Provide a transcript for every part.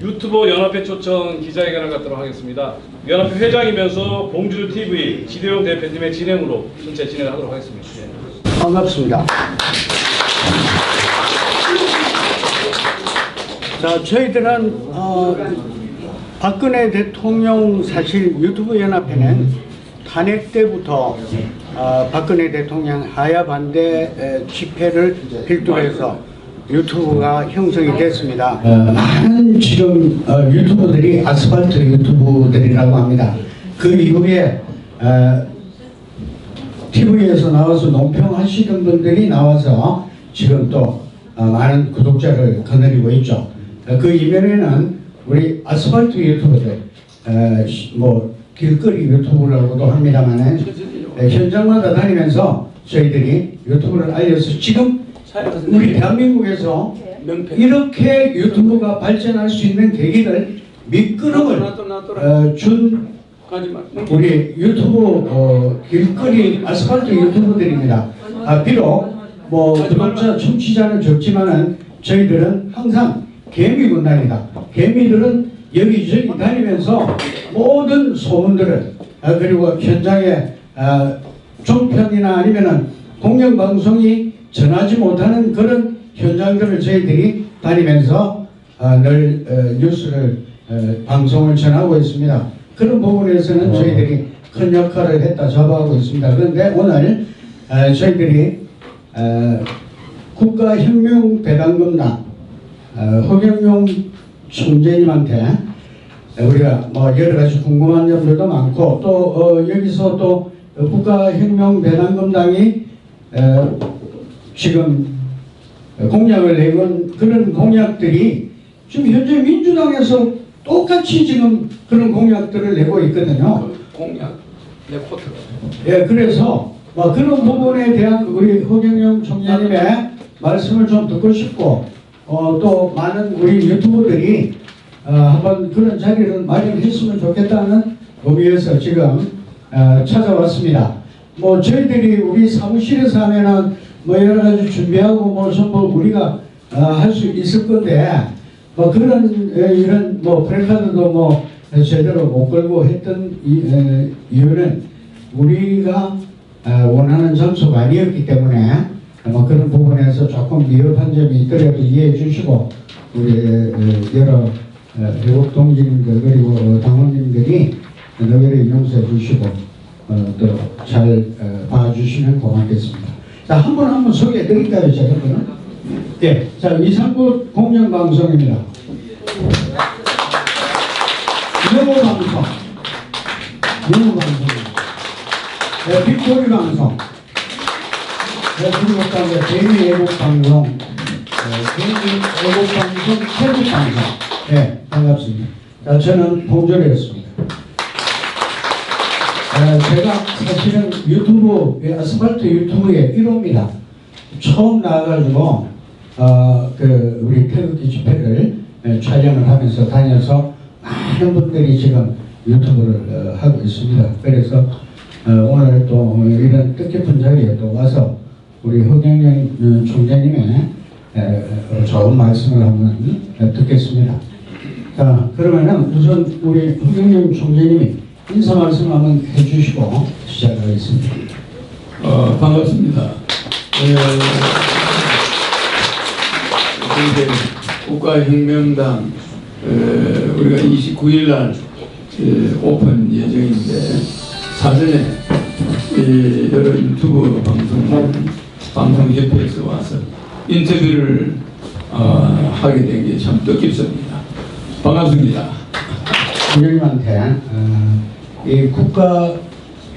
유튜버 연합회 초청 기자회견을 갖도록 하겠습니다. 연합회 회장이면서 봉주TV 지대용 대표님의 진행으로 전체 진행하도록 하겠습니다. 반갑습니다. 자, 저희들은 박근혜 대통령 사실 유튜브 연합회는 탄핵 때부터 박근혜 대통령 하야 반대 집회를 필두로 해서 유튜브가 형성이 됐습니다. 많은 지금 유튜버들이 아스팔트 유튜브들이라고 합니다. 그 이후에 TV에서 나와서 논평하시는 분들이 나와서 지금 또 많은 구독자를 거느리고 있죠. 그 이면에는 우리 아스팔트 유튜버들, 뭐 길거리 유튜브라고도 합니다만 현장마다 다니면서 저희들이 유튜브를 알려서 지금 우리 대한민국에서 이렇게 유튜브가 발전할 수 있는 계기를 미끄럼을 준 우리 유튜브 길거리 아스팔트 유튜브들입니다. 비록 뭐 구독자 청취자는 적지만은 저희들은 항상 개미 군단이다. 개미들은 여기저기 다니면서 모든 소문들을 그리고 현장에 종편이나 아니면은 공영방송이 전하지 못하는 그런 현장들을 저희들이 다니면서 늘 뉴스를 방송을 전하고 있습니다. 그런 부분에서는 저희들이 큰 역할을 했다 자부하고 있습니다. 그런데 오늘 저희들이 국가혁명배당금당 허경영 총재님한테 우리가 뭐 여러 가지 궁금한 점들도 많고 또 여기서 또 국가혁명배당금당이 지금 공약을 내건 그런 공약들이 지금 현재 민주당에서 똑같이 지금 그런 공약들을 내고 있거든요. 공약 레포트. 예, 그래서 그런 부분에 대한 우리 허경영 총재님의 말씀을 좀 듣고 싶고 또 많은 우리 유튜버들이 한번 그런 자리를 마련했으면 좋겠다는 의미에서 지금 찾아왔습니다. 뭐 저희들이 우리 사무실에서 하면은 뭐 여러 가지 준비하고 뭐 전부 우리가 할 수 있을 건데 뭐 그런 이런 뭐 프레카드도 뭐 제대로 못 걸고 했던 이유는 우리가 원하는 장소가 아니었기 때문에 뭐 그런 부분에서 조금 미흡한 점이 있더라도 이해해 주시고 우리 여러 외국 동지님들 그리고 당원님들이 너희를 용서해 주시고 또 잘 봐주시면 고맙겠습니다. 자, 한 분 소개해 드릴까요, 제가? 네, 자, 이상구 공영방송입니다. 영어방송, 네, 빅토리 방송, 네, 그리고 또 개미 애국방송, 개미 애국방송, 태국방송. 네, 반갑습니다. 자, 저는 봉조리였습니다. 제가 사실은 유튜브, 아스팔트 유튜브의 1호입니다. 처음 나와가지고, 우리 태극기 집회를 촬영을 하면서 다녀서 많은 분들이 지금 유튜브를 하고 있습니다. 그래서 오늘 또 이런 뜻깊은 자리에 또 와서 우리 허경영 총재님의 좋은 말씀을 한번 듣겠습니다. 자, 그러면은 우선 우리 허경영 총재님이 인사 말씀 한번 해주시고 시작하겠습니다. 반갑습니다. 이제 국가혁명당 우리가 29일 날 오픈 예정인데 사전에 여러 유튜브 방송협회에서 와서 인터뷰를 하게 된 게 참 뜻깊습니다. 반갑습니다. 총재님한테 이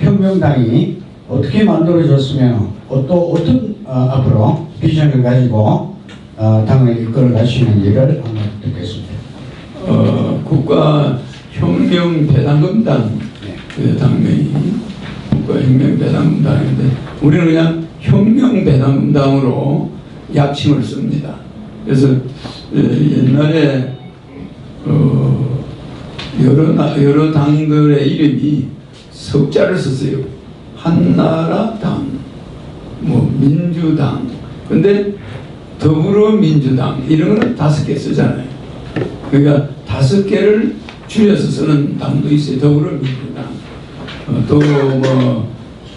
국가혁명당이 어떻게 만들어졌으면 또 어떤 앞으로 비전을 가지고 당을 이끌어 가시는지를 한번 듣겠습니다. 국가혁명배당금당 그 당명이 국가혁명배당금당인데 우리는 그냥 혁명배당금당으로 약칭을 씁니다. 그래서 옛날에 여러 당들의 이름이 석자를 썼어요. 한나라당, 뭐 민주당. 근데 더불어민주당 이런 거는 5개 쓰잖아요. 그러니까 5개를 줄여서 쓰는 당도 있어요. 더불어민주당. 또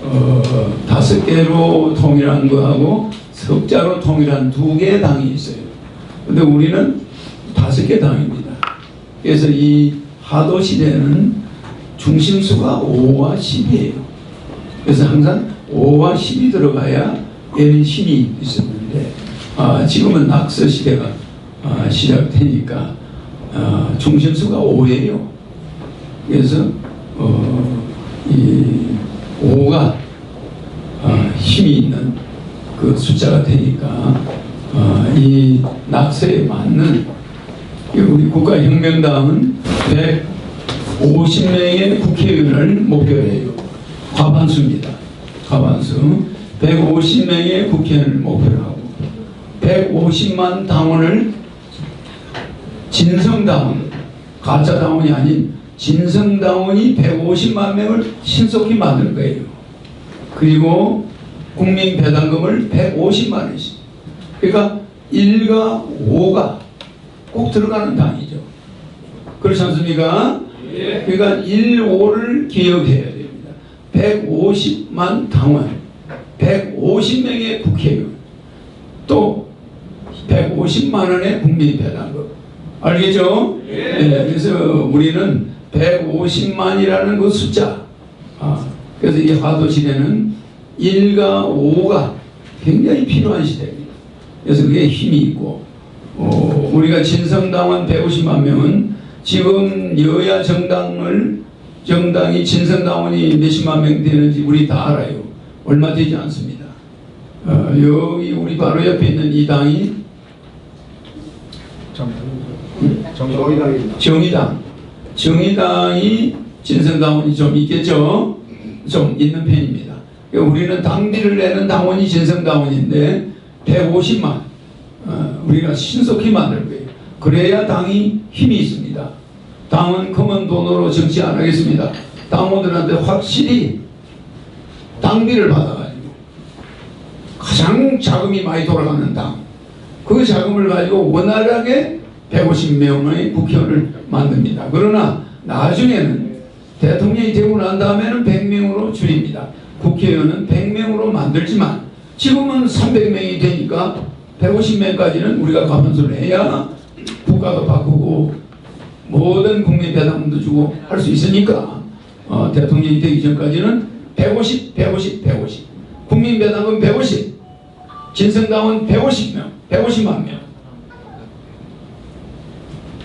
뭐 5개로 통일한 거하고 석자로 통일한 2개의 당이 있어요. 근데 우리는 5개 당입니다. 그래서 이 하도 시대는 중심수가 5와 10이에요. 그래서 항상 5와 10이 들어가야 얘는 힘이 있었는데 지금은 낙서 시대가 시작되니까 중심수가 5예요. 그래서 이 5가 힘이 있는 그 숫자가 되니까 이 낙서에 맞는 우리 국가혁명당은 150명의 국회의원을 목표로 해요. 과반수입니다. 과반수. 150명의 국회의원을 목표로 하고 150만 당원을 진성당원, 가짜당원이 아닌 진성당원이 150만 명을 신속히 만들 거예요. 그리고 국민배당금을 150만 원씩. 그러니까 1과 5가 꼭 들어가는 당이죠. 그렇지 않습니까? 그러니까 1, 5를 기억해야 됩니다. 150만 당원, 150명의 국회의원, 또 150만 원의 국민배당금. 알겠죠? 네, 그래서 우리는 150만이라는 그 숫자. 그래서 이 하도 시대는 1과 5가 굉장히 필요한 시대입니다. 그래서 그게 힘이 있고, 우리가 진성당원 150만 명은 지금 여야 정당이 진성당원이 몇십만 명 되는지 우리 다 알아요. 얼마 되지 않습니다. 여기 우리 바로 옆에 있는 이 당이 정의당이 진성당원이 좀 있겠죠. 좀 있는 편입니다. 우리는 당비를 내는 당원이 진성당원인데 150만 우리가 신속히 만들 거예요. 그래야 당이 힘이 있습니다. 당은 검은 돈으로 정치 안 하겠습니다. 당원들한테 확실히 당비를 받아가지고 가장 자금이 많이 돌아가는 당, 그 자금을 가지고 원활하게 150명의 국회의원을 만듭니다. 그러나 나중에는 대통령이 되고 난 다음에는 100명으로 줄입니다. 국회의원은 100명으로 만들지만 지금은 300명이 되니까 150명까지는 우리가 감원수를 해야 국가도 바꾸고 모든 국민 배당금도 주고 할 수 있으니까 대통령이 되기 전까지는 150 국민 배당금 150, 진성당원 150명, 150만 명,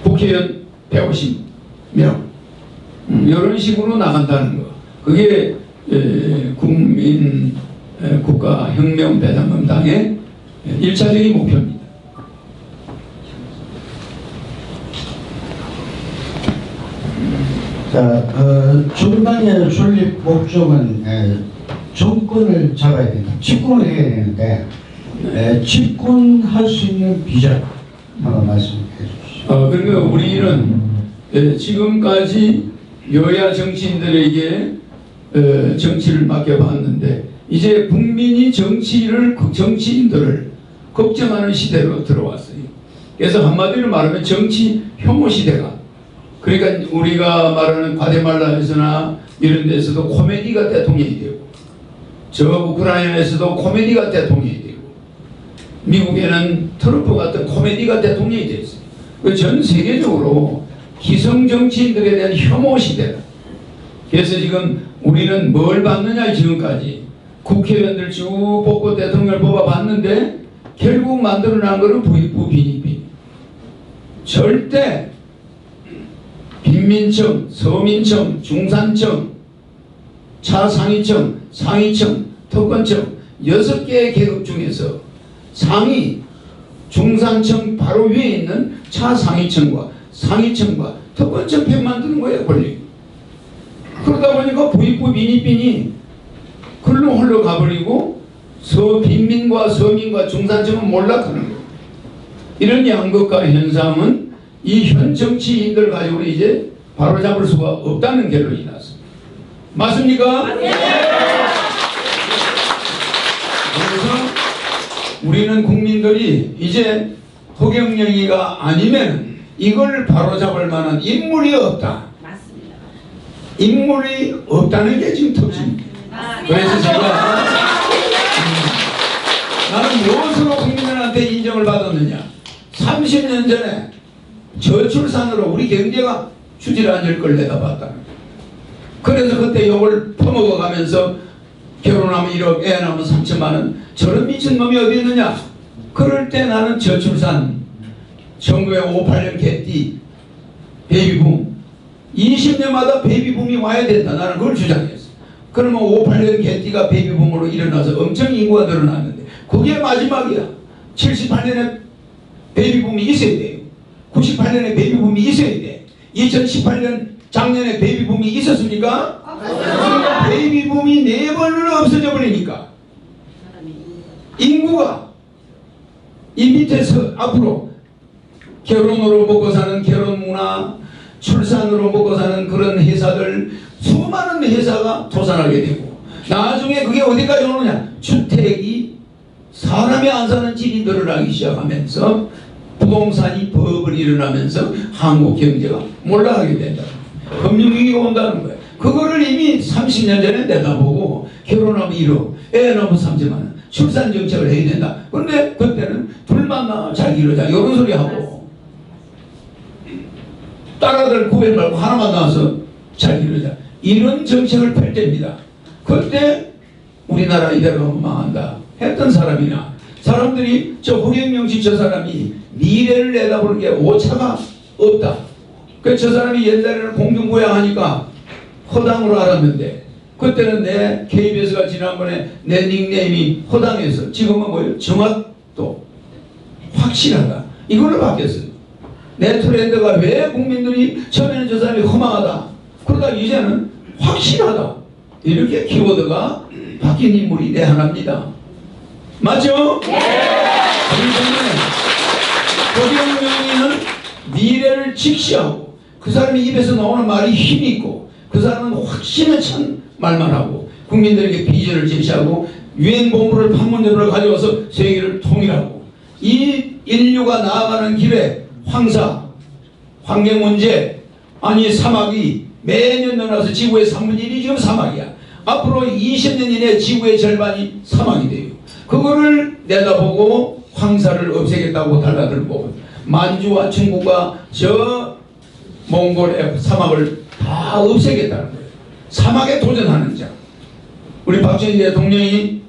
국회의원 150명, 이런 식으로 나간다는 거. 그게 국민 국가혁명 배당금당의 1차적인 목표입니다. 자, 정당의 존립 목적은 정권을 잡아야 된다. 집권을 해야 되는데 집권할 수 있는 비전 한번 말씀해 주시죠. 그러니까 우리는 지금까지 여야 정치인들에게 정치를 맡겨봤는데 이제 국민이 정치인들을 걱정하는 시대로 들어왔어요. 그래서 한마디로 말하면 정치 혐오 시대가, 그러니까 우리가 말하는 과테말라에서나 이런 데서도 코미디가 대통령이 되고, 저 우크라이나에서도 코미디가 대통령이 되고, 미국에는 트럼프 같은 코미디가 대통령이 됐어요. 전 세계적으로 기성 정치인들에 대한 혐오 시대다. 그래서 지금 우리는 뭘 받느냐, 지금까지 국회의원들 쭉 뽑고 대통령을 뽑아봤는데 결국 만들어낸 것은 부익부 비리비. 절대 빈민청, 서민청, 중산청, 차상위청, 상위청, 특권청 6개의 계급 중에서 상위, 중산청 바로 위에 있는 차상위청과 상위청과 특권청 만드는 거예요, 권리. 그러다 보니까 부익부 비니빈이 글로 흘러가버리고 빈민과 서민과 중산층은 몰락하는 거예요. 이런 양극화 현상은 이 현 정치인들 가지고 이제 바로잡을 수가 없다는 결론이 났습니다. 맞습니까? 네. 그래서 우리는 국민들이 이제 허경영이가 아니면 이걸 바로잡을 만한 인물이 없다. 맞습니다. 인물이 없다는 게 지금 특징입니다. 그래서 제가 나는 무엇으로 국민들한테 인정을 받았느냐. 30년 전에 저출산으로 우리 경제가 주질앉을 걸 내다봤다. 그래서 그때 욕을 퍼먹어가면서 결혼하면 1억, 애 낳으면 3천만 원, 저런 미친놈이 어디 있느냐. 그럴 때 나는 저출산, 1958년 개띠, 베이비붐, 20년마다 베이비붐이 와야 된다. 나는 그걸 주장했어. 그러면 58년 개띠가 베이비붐으로 일어나서 엄청 인구가 늘어났는데 그게 마지막이야. 78년에 베이비붐이 있어야 돼요. 98년에 베이비붐이 있어야 돼. 2018년 작년에 베이비붐이 있었습니까? 그러니까 베이비붐이 4번으로 없어져 버리니까 인구가 이 밑에서 앞으로 결혼으로 먹고 사는 결혼 문화, 출산으로 먹고 사는 그런 회사들, 수많은 회사가 도산하게 되고 나중에 그게 어디까지 오느냐. 주택이 사람이 안 사는 집이 늘어나기 시작하면서 부동산이 버블 일어나면서 한국 경제가 몰락하게 된다. 금융위기가 온다는 거예요. 그거를 이미 30년 전에 내다보고 결혼하면 1억, 애 낳으면 3천만 원, 출산 정책을 해야 된다. 그런데 그때는 둘만 낳아 잘 이루자 이런 소리 하고 딸아들 구별 말고 하나만 낳아서 잘 이루자 이런 정책을 펼 때입니다. 그때 우리나라 이대로 하면 망한다 했던 사람이나 사람들이 저 홍영명 씨 저 사람이 미래를 내다보는 게 오차가 없다. 저 사람이 옛날에는 공중부양하니까 허당으로 알았는데 그때는 내 KBS가 지난번에 내 닉네임이 허당에서 지금은 뭐예요? 정확도 확실하다. 이걸로 바뀌었어요. 내 트렌드가 왜 국민들이 처음에는 저 사람이 허망하다. 그러다 이제는 확실하다. 이렇게 키워드가 바뀐 인물이 내 하나입니다. 맞죠? 네. 그렇기 때문에 고경명이는 미래를 직시하고 그 사람이 입에서 나오는 말이 힘이 있고 그 사람은 확신에 찬 말만 하고 국민들에게 비전을 제시하고 유엔 본부를 판문점으로 가져와서 세계를 통일하고 이 인류가 나아가는 길에 황사, 환경 문제, 아니 사막이 매년 늘어나서 지구의 3분의 1이 지금 사막이야. 앞으로 20년 이내 지구의 절반이 사막이 돼요. 그거를 내다보고 황사를 없애겠다고 달라들고 만주와 중국과 저 몽골의 사막을 다 없애겠다는 거예요. 사막에 도전하는 자. 우리 박정희 대통령이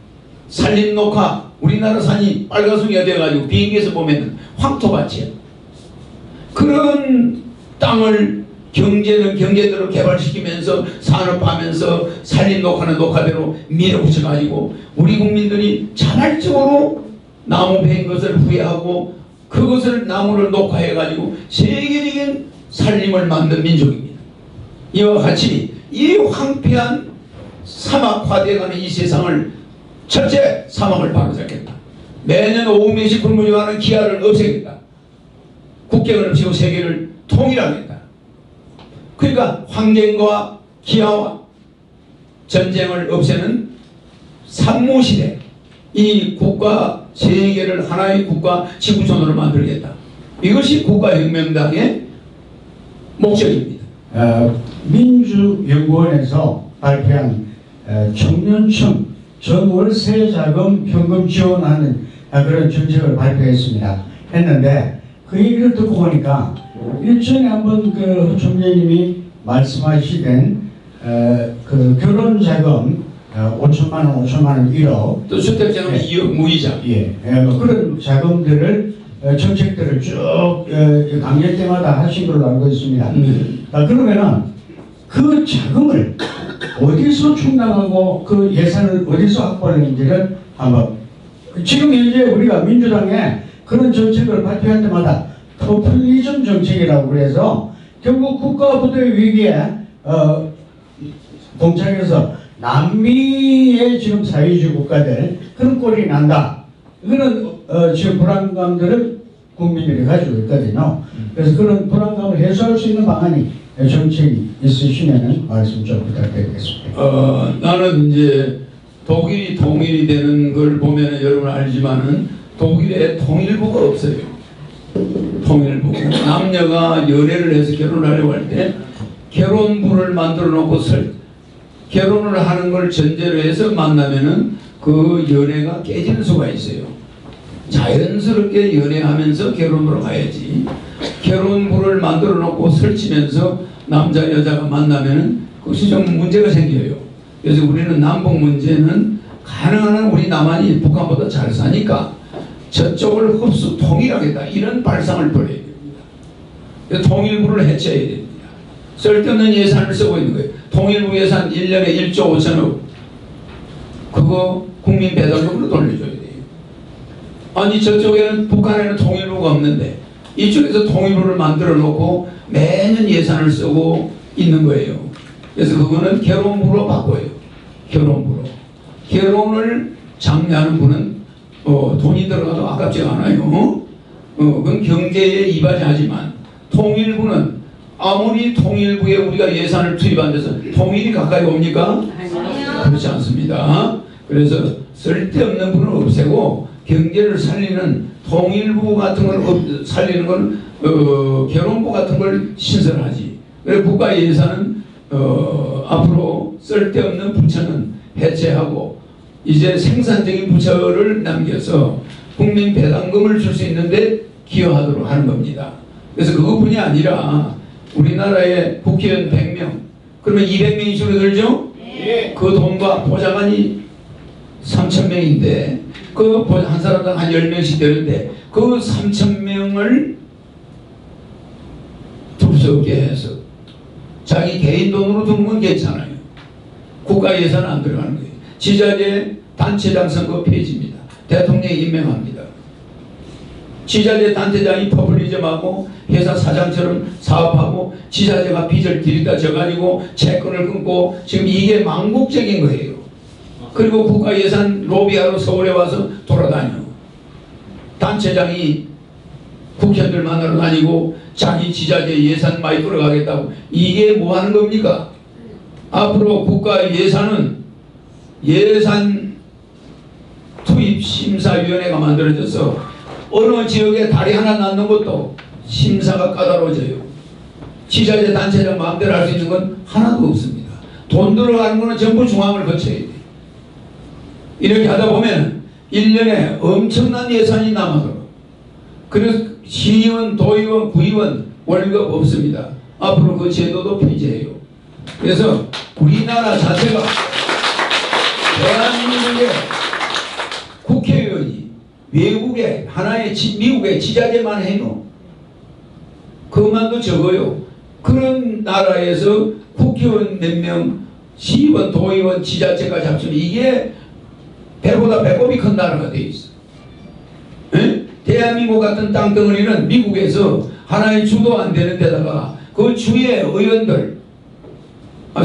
산림 녹화 우리나라 산이 빨간송이가 돼가지고 비행기에서 보면 황토밭이야. 그런 땅을 경제는 경제대로 개발시키면서 산업하면서 산림 녹화는 녹화대로 밀어붙여가지고 우리 국민들이 자발적으로 나무 베인 것을 후회하고 그것을 나무를 녹화해가지고 세계적인 산림을 만든 민족입니다. 이와 같이 이 황폐한 사막화되어가는 이 세상을 첫째 사막을 바로잡겠다. 매년 오후 4시 불문이하는 기아를 없애겠다. 국경을 없애고 세계를 통일하겠다. 그러니까 환경과 기아와 전쟁을 없애는 산무시대 이 국가 세계를 하나의 국가 지구촌으로 만들겠다. 이것이 국가혁명당의 목적입니다. 민주연구원에서 발표한 청년층 전월세 자금 현금 지원하는 그런 정책을 발표했습니다. 했는데 그 얘기를 듣고 보니까 일전에 한번 그 총재님이 말씀하시던 그 결혼 자금 5천만 원, 5천만 원 1억 또 주택자금 2억 무이자 뭐 그런 자금들을 정책들을 쭉 강연 때마다 하신 걸로 알고 있습니다. 그러면은 그 자금을 어디서 충당하고 그 예산을 어디서 확보하는지를 한번 지금 현재 우리가 민주당에 그런 정책을 발표할 때마다 포퓰리즘 정책이라고 그래서 결국 국가 부도의 위기에 봉착해서 남미의 지금 사회주의 국가들 그런 꼴이 난다. 그런 지금 불안감들을 국민들이 가지고 있거든요. 그래서 그런 불안감을 해소할 수 있는 방안이 정책이 있으시면 말씀 좀 부탁드리겠습니다. 나는 이제 독일이 통일이 되는 걸 보면 여러분 알지만은 독일에 통일부가 없어요. 통일부. 남녀가 연애를 해서 결혼하려고 할 때 결혼부를 만들어 놓고 결혼을 하는 걸 전제로 해서 만나면은 그 연애가 깨지는 수가 있어요. 자연스럽게 연애하면서 결혼으로 가야지. 결혼부를 만들어 놓고 설치면서 남자 여자가 만나면은 그것이 좀 문제가 생겨요. 그래서 우리는 남북 문제는 가능한 한 우리 남한이 북한보다 잘 사니까 저쪽을 흡수 통일하겠다 이런 발상을 벌여야 됩니다. 통일부를 해체해야 됩니다. 쓸데없는 예산을 쓰고 있는 거예요. 통일부 예산 1년에 1조 5천억 그거 국민 배당금으로 돌려줘야 돼요. 아니 저쪽에는 북한에는 통일부가 없는데 이쪽에서 통일부를 만들어 놓고 매년 예산을 쓰고 있는 거예요. 그래서 그거는 결혼부로 바꿔요. 결혼부로. 결혼을 장려하는 분은 돈이 들어가도 아깝지가 않아요. 그건 경제에 이바지하지만 통일부는 아무리 통일부에 우리가 예산을 투입한 데서 통일이 가까이 옵니까? 그렇지 않습니다. 그래서 쓸데없는 분은 없애고 경제를 살리는 통일부 같은 걸 살리는 건 결혼부 같은 걸 신설하지. 그래서 국가 예산은 앞으로 쓸데없는 부처는 해체하고 이제 생산적인 부처를 남겨서 국민 배당금을 줄 수 있는데 기여하도록 하는 겁니다. 그래서 그것뿐이 아니라 우리나라에 국회의원 100명 그러면 200명이 줄어들죠? 네. 그 돈과 보좌관이 3,000명인데 그 한 사람당 한 10명씩 되는데 그 3,000명을 둘 수 없게 해서 자기 개인 돈으로 두는 건 괜찮아요. 국가 예산은 안 들어가는 거예요. 지자체 단체장 선거 폐지입니다. 대통령이 임명합니다. 지자체 단체장이 퍼블리즘하고 회사 사장처럼 사업하고 지자체가 빚을 들이다 져가지고 채권을 끊고 지금 이게 망국적인 거예요. 그리고 국가 예산 로비하러 서울에 와서 돌아다녀. 단체장이 국회의원들 만나러 다니고 자기 지자체 예산 많이 끌어가겠다고. 이게 뭐 하는 겁니까? 앞으로 국가 예산은 예산 투입심사위원회가 만들어져서 어느 지역에 다리 하나 낳는 것도 심사가 까다로워져요. 지자체 단체장 마음대로 할 수 있는 건 하나도 없습니다. 돈 들어가는 거는 전부 중앙을 거쳐야 돼요. 이렇게 하다 보면 1년에 엄청난 예산이 남아서 그래서 시의원, 도의원, 구의원 월급 없습니다. 앞으로 그 제도도 폐지해요. 그래서 우리나라 자체가 대한민국의 국회의원이 외국에 하나의 미국의 지자체만 해요. 그것만도 적어요. 그런 나라에서 국회의원 몇 명, 시의원, 도의원, 지자체가 잡히면 이게 배보다 배꼽이 큰 나라가 돼 있어. 에? 대한민국 같은 땅덩어리는 미국에서 하나의 주도 안 되는 데다가 그 주의 의원들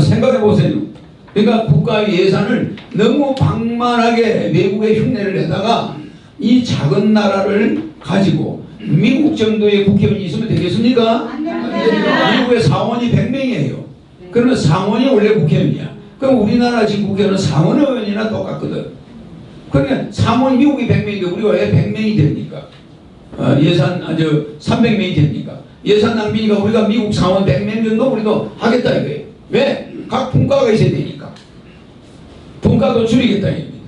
생각해 보세요. 그러니까 국가 예산을 너무 방만하게 외국에 흉내를 내다가 이 작은 나라를 가지고 미국 정도의 국회의원이 있으면 되겠습니까? 미국의 상원이 100명이에요. 그러면 상원이 원래 국회의원이야. 그럼 우리나라 지금 국회의원은 상원 의원이나 똑같거든. 그러니까 상원이 미국이 100명인데 우리가 왜 100명이 됩니까? 예산 300명이 됩니까? 예산 낭비니까 우리가 미국 상원 100명 정도 우리도 하겠다 이거예요. 왜? 각 분과가 있어야 되니까. 분과도 줄이겠다 이겁니다.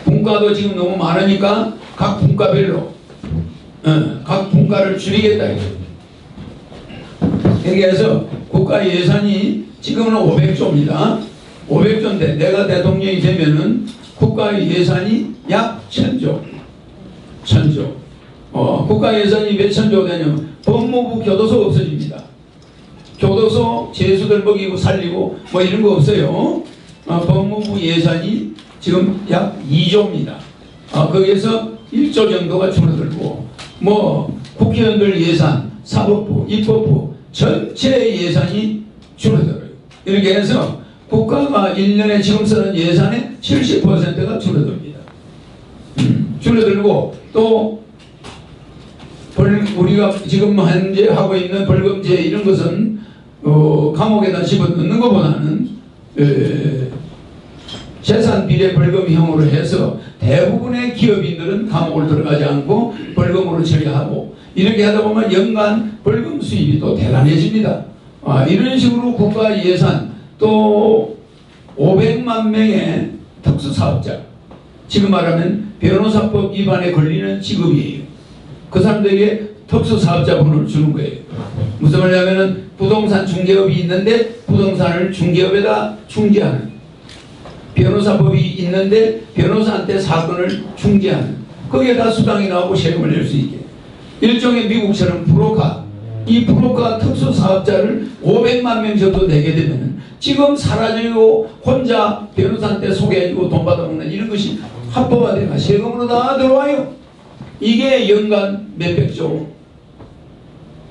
분과도 지금 너무 많으니까 각 분과별로 각 분과를 줄이겠다 이겁니다. 이렇게 해서 국가 예산이 지금은 500조입니다. 500조인데 내가 대통령이 되면은 국가 예산이 약 1000조. 1000조. 국가 예산이 몇 천조 되냐면 법무부 교도소 없어집니다. 교도소 죄수들 먹이고 살리고 뭐 이런 거 없어요. 법무부 예산이 지금 약 2조입니다. 거기에서 1조 정도가 줄어들고 뭐 국회의원들 예산, 사법부, 입법부 전체 예산이 줄어들어요. 이렇게 해서 국가가 1년에 지금 쓰는 예산의 70%가 줄어듭니다. 줄어들고 또 우리가 지금 현재 하고 있는 벌금제 이런 것은 감옥에다 집어넣는 것보다는 재산 비례 벌금형으로 해서 대부분의 기업인들은 감옥을 들어가지 않고 벌금으로 처리하고 이렇게 하다 보면 연간 벌금 수입이 또 대단해집니다. 이런 식으로 국가 예산 또 500만 명의 특수사업자, 지금 말하면 변호사법 위반에 걸리는 직업이에요. 그 사람들에게 특수사업자 번호를 주는 거예요. 무슨 말이냐면은 부동산 중개업이 있는데 부동산을 중개업에다 중개하는, 변호사법이 있는데 변호사한테 사건을 중개하는, 거기에다 수당이 나오고 세금을 낼 수 있게. 일종의 미국처럼 브로커, 이 브로커 특수사업자를 500만 명 정도 내게 되면 지금 사라지고 혼자 변호사한테 소개해주고 돈 받아먹는 이런 것이 합법화되가 세금으로 다 들어와요. 이게 연간 몇백조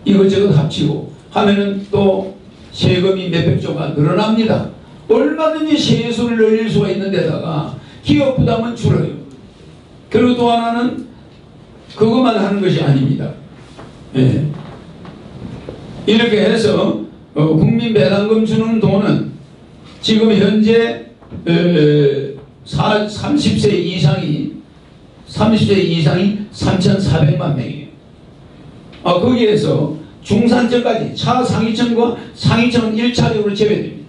이것저것 합치고 하면은 또 세금이 몇백조가 늘어납니다. 얼마든지 세수를 늘릴 수가 있는 데다가 기업 부담은 줄어요. 그리고 또 하나는 그것만 하는 것이 아닙니다. 예. 이렇게 해서 국민 배당금 주는 돈은 지금 현재 30세 이상이 3,400만 명이에요. 거기에서 중산층까지 차상위층과 상위층은 1차적으로 제외됩니다.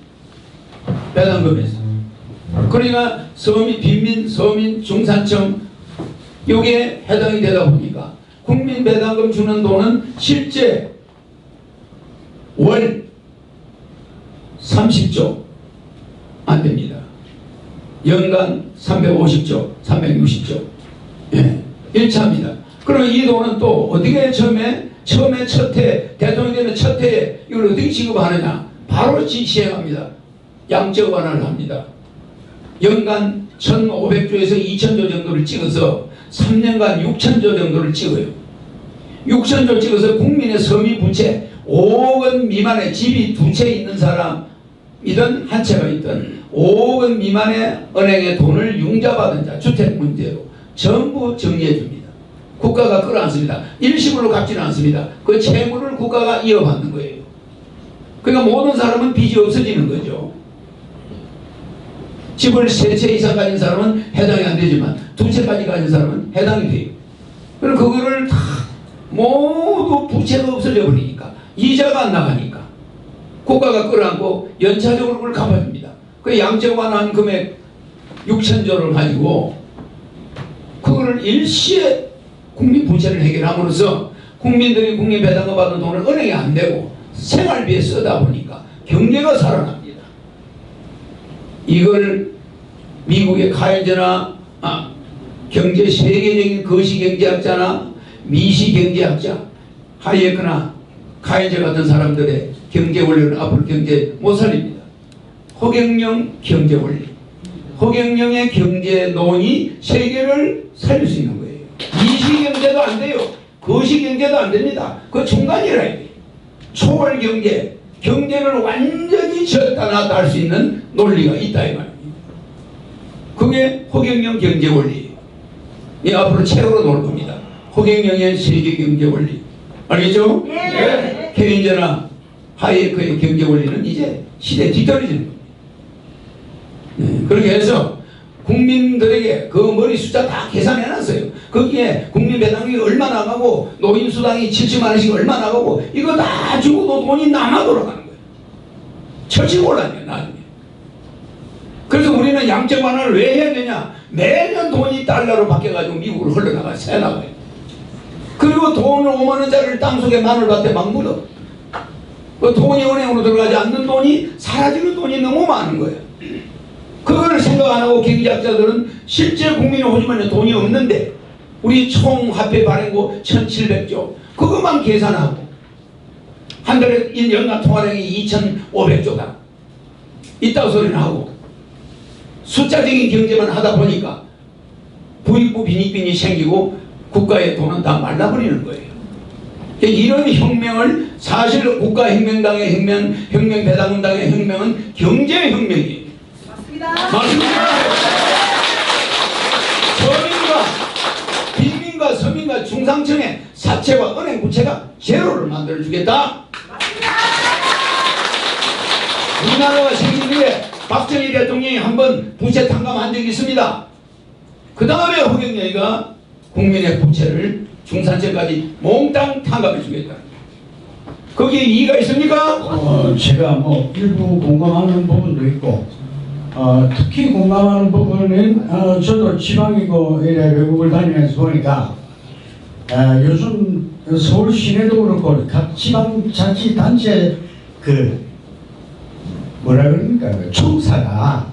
배당금에서. 그러니까 서민, 빈민, 서민, 중산층 여기에 해당이 되다 보니까 국민 배당금 주는 돈은 실제 월 30조 안 됩니다. 연간 350조, 360조. 예, 1차입니다. 그럼 이 돈은 또 어떻게 처음에 첫 해, 대통령이 되면 첫 해에 이걸 어떻게 지급하느냐? 바로 시행합니다. 양적 완화를 합니다. 연간 1,500조에서 2,000조 정도를 찍어서 3년간 6,000조 정도를 찍어요. 6,000조 찍어서 국민의 서민 부채 5억 원 미만의 집이 두 채 있는 사람이든 한 채가 있든 5억 원 미만의 은행에 돈을 융자받은 자, 주택 문제로 전부 정리해 줍니다. 국가가 끌어안습니다. 일시불로 갚지는 않습니다. 그 채무를 국가가 이어받는 거예요. 그러니까 모든 사람은 빚이 없어지는 거죠. 집을 3채 이상 가진 사람은 해당이 안 되지만 2채까지 가진 사람은 해당이 돼요. 그럼 그거를 다 모두 부채가 없어져 버리니까 이자가 안 나가니까 국가가 끌어안고 연차적으로 그걸 갚아줍니다. 그 양적 완화한 금액 6,000조를 가지고 그거를 일시에 국민 부채를 해결함으로써 국민들이 국민 배당금 받은 돈을 은행에 안 내고 생활비에 쓰다 보니까 경제가 살아납니다. 이걸 미국의 카인즈나 경제 세계적인 거시경제학자나 미시경제학자 하이에크나 카인즈 같은 사람들의 경제 원리는 앞으로 경제 못 살립니다. 허경영 경제 원리, 허경영의 경제 논이 세계를 살릴 수 있는 거예요. 미시경제도 안 돼요. 거시경제도 안 됩니다. 그 중간이라 해요. 초월경제, 경제를 완전히 졌다 놨다 할 수 있는 논리가 있다 이 말이에요. 그게 허경영 경제 원리예요. 이 앞으로 책으로 나올 겁니다. 허경영의 세계 경제 원리. 알겠죠? 네. 케인즈나 하이에크의 경제 원리는 이제 시대에 뒤떨어지는 겁니다. 네. 그렇게 해서 국민들에게 그 머리 숫자 다 계산해 놨어요. 거기에 국민 배당금이 얼마 나가고 노인수당이 70만 원씩 얼마 나가고 이거 다 주고도 돈이 남아 돌아가는 거예요. 철칙 올라요 나중에. 그래서 우리는 양적 완화를 왜 해야 되냐? 매년 돈이 달러로 바뀌어가지고 미국으로 흘러나가요. 새나가요. 그리고 돈을 5만 원짜리를 땅속에 마늘밭에 막 묻어. 그 돈이 은행으로 들어가지 않는 돈이 사라지는 돈이 너무 많은 거예요. 그걸 생각 안 하고 경제학자들은 실제 국민의 호주머니에 돈이 없는데 우리 총 화폐 발행고 1,700조 그것만 계산하고 한 달에 연간 통화량이 2,500조다 이따구 소리는 하고 숫자적인 경제만 하다 보니까 부익부 빈익빈이 생기고 국가의 돈은 다 말라버리는 거예요. 이런 혁명을 사실 국가혁명당의 혁명, 혁명배당금당의 혁명은 경제혁명이에요. 맞습니다. 서민과 빈민과 서민과 중상층의 사채와 은행 부채가 제로를 만들어주겠다. 우리나라가 생긴 후에 박정희 대통령이 한번 부채 탕감한 적이 있습니다. 그 다음에 허경영이가 국민의 부채를 중산층까지 몽땅 탕감해 주겠다. 거기에 이의가 있습니까? 제가 뭐 일부 공감하는 부분도 있고 특히 공감하는 부분은 저도 지방이고 이래 외국을 다니면서 보니까 요즘 서울 시내도 그렇고 각 지방자치단체 그 뭐라 그럽니까 그 청사가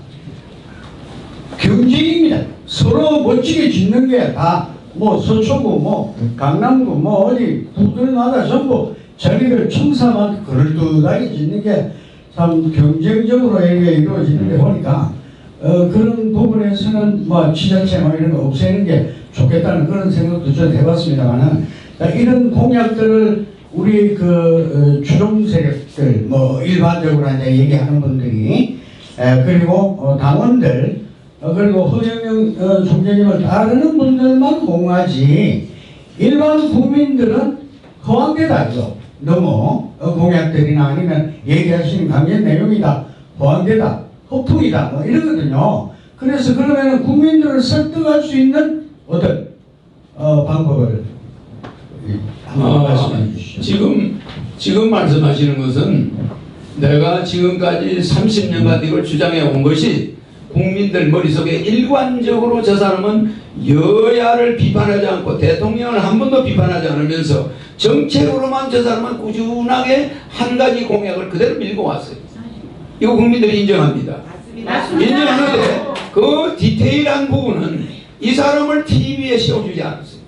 경쟁입니다. 서로 멋지게 짓는 게 다 뭐 서초구 뭐 강남구 뭐 어디 구들마다 전부 자기들 청사만 그럴듯하게 짓는 게 참 경쟁적으로 이게 이루어지는 게 보니까 그런 부분에서는 뭐 지자체 뭐 이런 거 없애는 게 좋겠다는 그런 생각도 좀 해봤습니다만은 이런 공약들을 우리 그 주종 세력들 뭐 일반적으로 이제 얘기하는 분들이 그리고 당원들 그리고 허경영 총재님을 따르는 분들만 홍하지 일반 국민들은 허황되다 이거 너무 공약들이나 아니면 얘기하시는 강연 내용이다 허황되다 허풍이다 뭐 이러거든요. 그래서 그러면은 국민들을 설득할 수 있는 어떤 방법을 한번 말씀해 주시죠. 지금 말씀하시는 것은 내가 지금까지 30년간 이걸 주장해 온 것이 국민들 머릿속에 일관적으로 저 사람은 여야를 비판하지 않고 대통령을 한 번도 비판하지 않으면서 정책으로만 저 사람은 꾸준하게 한 가지 공약을 그대로 밀고 왔어요. 이거 국민들이 인정합니다. 인정하는데 그 디테일한 부분은 이 사람을 TV에 씌워주지 않았어요.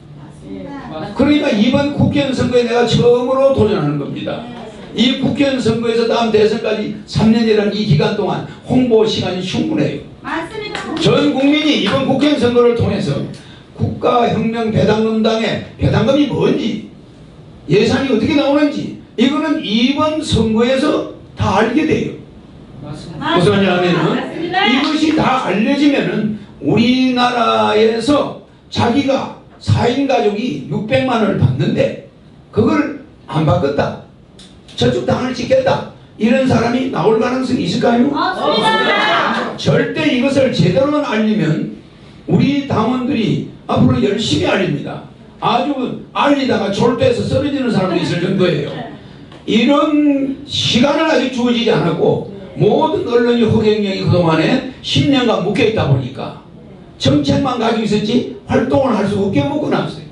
그러니까 이번 국회의원 선거에 내가 처음으로 도전하는 겁니다. 이 국회의원 선거에서 다음 대선까지 3년이라는 이 기간 동안 홍보 시간이 충분해요. 전 국민이 이번 국회의원 선거를 통해서 국가혁명배당금당의 배당금이 뭔지 예산이 어떻게 나오는지 이거는 이번 선거에서 다 알게 돼요. 무슨 말이냐면은 이것이 다 알려지면은 우리나라에서 자기가 4인 가족이 600만 원을 받는데 그걸 안 받겠다. 저쪽 당을 찍겠다. 이런 사람이 나올 가능성이 있을까요? 없습니다. 절대 이것을 제대로만 알리면 우리 당원들이 앞으로 열심히 알립니다. 아주 알리다가 졸도해서 쓰러지는 사람도 있을 정도예요. 이런 시간은 아직 주어지지 않았고 모든 언론이 허경영이 그동안에 10년간 묶여있다 보니까 정책만 가지고 있었지 활동을 할 수 없게 묶어놨어요.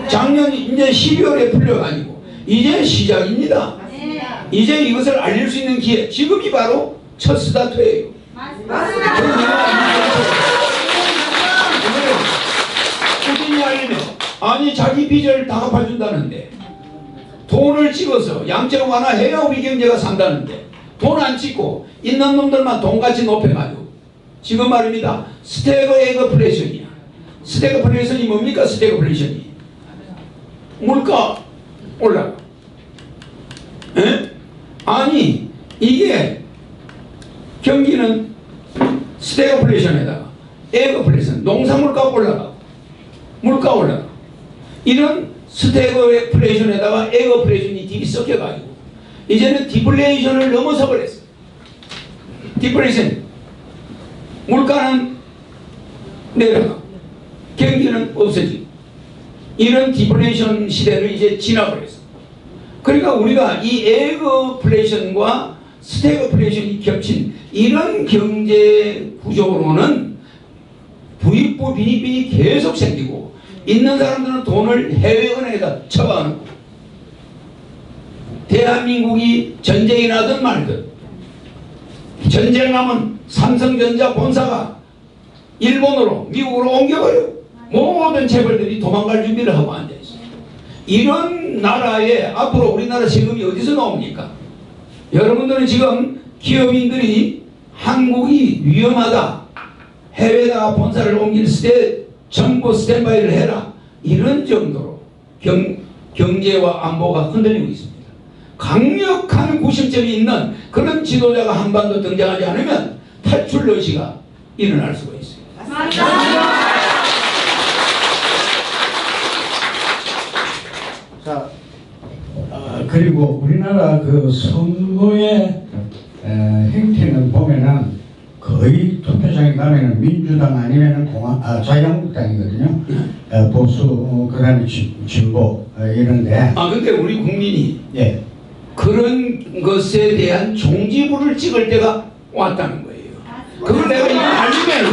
작년 이제 12월에 풀려가지고 이제 시작입니다. 이제 이것을 알릴 수 있는 기회, 지금이 바로 첫 스타트예요. 꾸준히 알리면 아니 자기 빚을 다 갚아준다는데 돈을 찍어서 양적 완화해야 우리 경제가 산다는데 돈 안 찍고 있는 놈들만 돈같이 높여가지고 지금 말입니다. 스태그플레이션이야. 스태그플레이션이 뭡니까? 스태그플레이션이 물가 올라가. 에? 아니 이게 경기는 스태그플레이션에다가 에그플레이션 농산물가 올라가고 물가 올라가 이런 스태그플레이션에다가 에그플레이션이 뒤 섞여가지고 이제는 디플레이션을 넘어서 버렸어. 디플레이션 물가는 내려가 경기는 없어지고 이런 디플레이션 시대를 이제 지나버렸어. 그러니까 우리가 이 에그플레이션과 스태그플레이션이 겹친 이런 경제 구조로는 부익부 빈익빈이 계속 생기고 있는 사람들은 돈을 해외은행에다 처박아놓고 대한민국이 전쟁이 나든 말든 전쟁 나면 삼성전자 본사가 일본으로 미국으로 옮겨버려. 모든 재벌들이 도망갈 준비를 하고 앉아있어요. 이런 나라에 앞으로 우리나라 세금이 어디서 나옵니까? 여러분들은 지금 기업인들이 한국이 위험하다. 해외에다가 본사를 옮길 때 정부 스탠바이를 해라. 이런 정도로 경제와 안보가 흔들리고 있습니다. 강력한 구심점이 있는 그런 지도자가 한반도 등장하지 않으면 탈출 러시가 일어날 수가 있어요. 자, 그리고 우리나라 그 선거의 행태는 보면은 거의 투표장에 가면은 민주당 아니면은 자유한국당이거든요. 보수 그다음에 진보 이런데. 근데 우리 국민이 예. 그런 것에 대한 종지부를 찍을 때가 왔다는 거예요. 그걸 내가 이거 알리면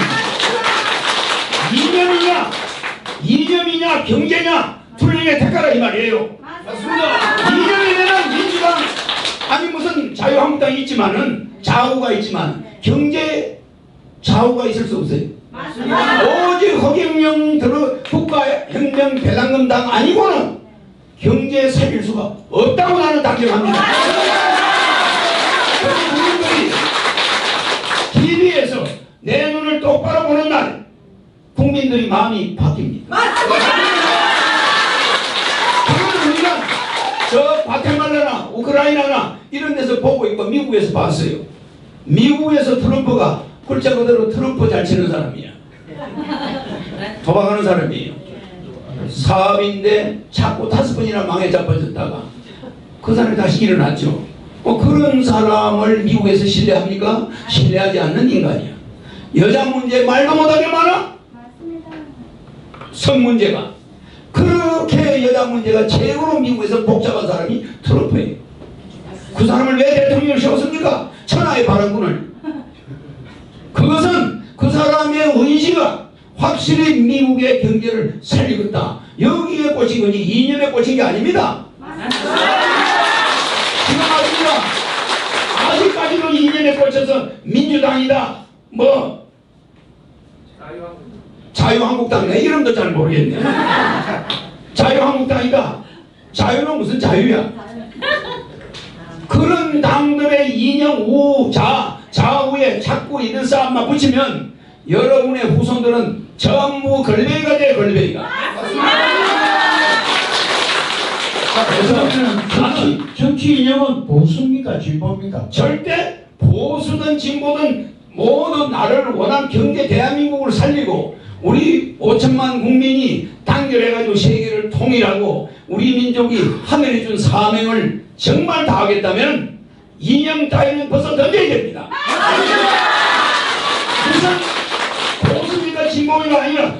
이념이냐 경제냐 둘중에 택하라 이 말이에요. 맞습니다. 이념이면 민주당 아니 무슨 자유한국당이 있지만은 좌우가 있지만 경제 좌우가 있을 수 없어요. 맞습니다. 오직 허경영 국가혁명 배당금당 아니고는 경제에 살릴 수가 없다고 나는 단정합니다. 국민들이 TV에서 내 눈을 똑바로 보는 날 국민들이 마음이 바뀝니다. 그건 우리가 저 과테말라나 우크라이나나 이런 데서 보고 있고 미국에서 봤어요. 미국에서 트럼프가 글자 그대로 트럼프 잘 치는 사람이야. 도박하는 사람이에요. 사업인데 자꾸 5번이나 망에 자빠졌다가 그 사람이 다시 일어났죠. 그런 사람을 미국에서 신뢰합니까? 신뢰하지 않는 인간이야. 여자 문제 말도 못하게 많아? 성 문제가 그렇게 여자 문제가 최고로 미국에서 복잡한 사람이 트럼프예요. 그 사람을 왜 대통령을 세웠습니까? 천하의 바람군을. 그것은 그 사람의 의지가 확실히 미국의 경제를 살리겠다. 여기에 꽂힌 거지 이념에 꽂힌 게 아닙니다. 지금 아직까지도 이념에 꽂혀서 민주당이다 뭐 자유한국당 내 이름도 잘 모르겠네. 자유한국당이다. 자유는 무슨 자유야? 그런 당들의 이념 좌우에 자꾸 이런 싸움만 붙이면 여러분의 후손들은 전부 걸레이가 돼. 걸레이가. 그래서 정치 이념은 보수입니까 진보입니까? 절대 보수든 진보든 모두 나를 원한 경제 대한민국을 살리고 우리 5천만 국민이 단결해가지고 세계를 통일하고 우리 민족이 하늘이 준 사명을 정말 다하겠다면 이념 따위는 벌써 던져야 됩니다. 무슨 보수입니까 진보가 아니라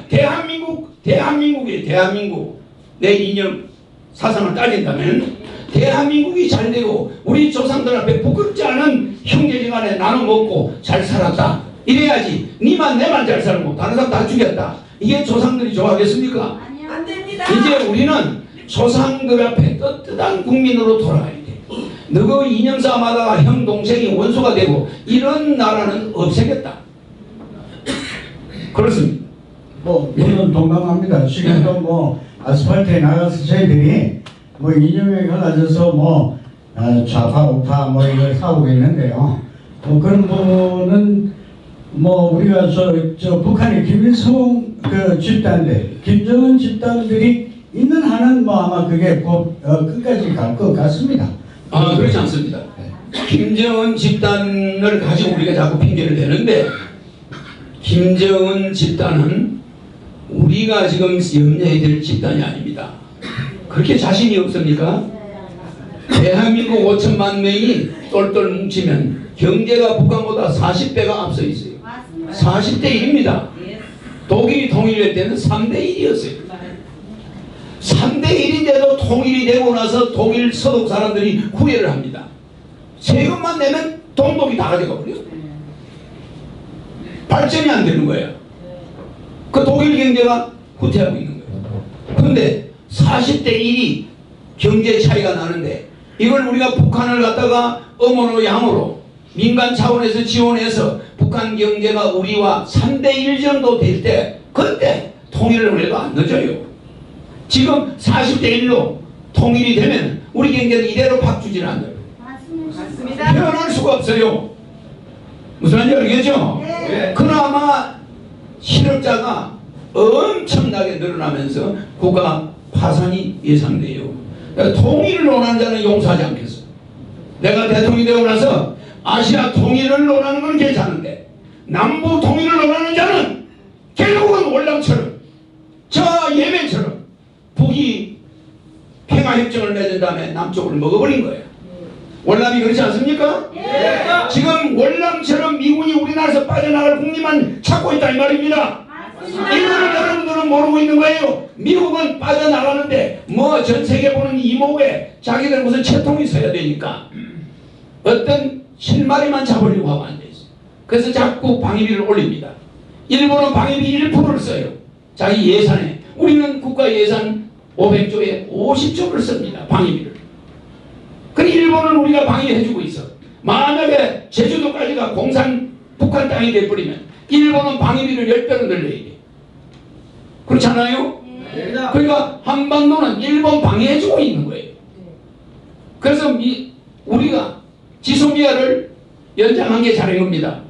대한민국이에요. 대한민국. 내 이념 사상을 따진다면 대한민국이 잘 되고 우리 조상들 앞에 부끄럽지 않은 형제지간에 나눠 먹고 잘 살았다. 이래야지. 니만 내만 잘 살고 다른 사람 다 죽였다. 이게 조상들이 좋아하겠습니까? 아니요. 안 됩니다. 이제 우리는 조상들 앞에 떳떳한 국민으로 돌아가야 돼. 너그 이념 싸움하다가 형 동생이 원수가 되고 이런 나라는 없애겠다. 그렇습니다. 물론 동감합니다. 지금도 뭐 아스팔트에 나가서 저희들이 뭐 이념에 걸려서 좌파 우파 이걸 싸우고 있는데요. 그런 부분은 우리가 저 북한의 김일성 그 집단들, 김정은 집단들이 있는 한은 아마 그게 끝까지 갈 것 같습니다. 그렇지 않습니다. 김정은 집단을 가지고 우리가 자꾸 핑계를 대는데 김정은 집단은 우리가 지금 염려해야 될 집단이 아닙니다. 그렇게 자신이 없습니까? 대한민국 5천만 명이 똘똘 뭉치면 경제가 북한보다 40배가 앞서 있어요. 40대 1입니다. 독일이 통일될 때는 3대 1이었어요. 3대 1인데도 통일이 되고 나서 독일 서독 사람들이 후회를 합니다. 세금만 내면 동독이 다 가져가 버려요. 발전이 안 되는 거예요. 그 독일 경제가 후퇴하고 있는 거예요. 그런데 40대 1이 경제 차이가 나는데 이걸 우리가 북한을 갖다가 음으로 양으로 민간 차원에서 지원해서 북한 경제가 우리와 3대 1 정도 될 때 그때 통일을 해도 안 늦어요. 지금 40대 1로 통일이 되면 우리 경제는 이대로 박주지는 않아요. 맞습니다. 변할 수가 없어요. 무슨 말인지 알겠죠? 네. 그나마 실업자가 엄청나게 늘어나면서 국가 파산이 예상돼요. 통일을 논하는 자는 용서하지 않겠어. 내가 대통령이 되고 나서 아시아 통일을 논하는 건 괜찮은데 남부 통일을 논하는 자는 결국은 월남처럼 저 예멘처럼 북이 평화협정을 맺은 다음에 남쪽을 먹어버린 거예요. 월남이 그렇지 않습니까? 네. 지금 월남처럼 미군이 우리나라에서 빠져나갈 국리만 찾고 있다 이 말입니다. 이거를 여러분들은 모르고 있는 거예요. 미국은 빠져나가는데 뭐 전 세계 보는 이목에 자기들 무슨 채통이 서야 되니까 어떤 실마리만 잡으려고 하고 앉아있어요. 그래서 자꾸 방위비를 올립니다. 일본은 방위비 1%를 써요. 자기 예산에. 우리는 국가 예산 500조에 50조를 씁니다. 방위비를. 그럼 일본은 우리가 방위해주고 있어. 만약에 제주도까지가 공산 북한 땅이 돼버리면 일본은 방위비를 10배로 늘려야 돼. 그렇잖아요? 네. 그러니까 한반도는 일본 방해해주고 있는 거예요. 그래서 우리가 지소미아를 연장한 게 잘한 겁니다.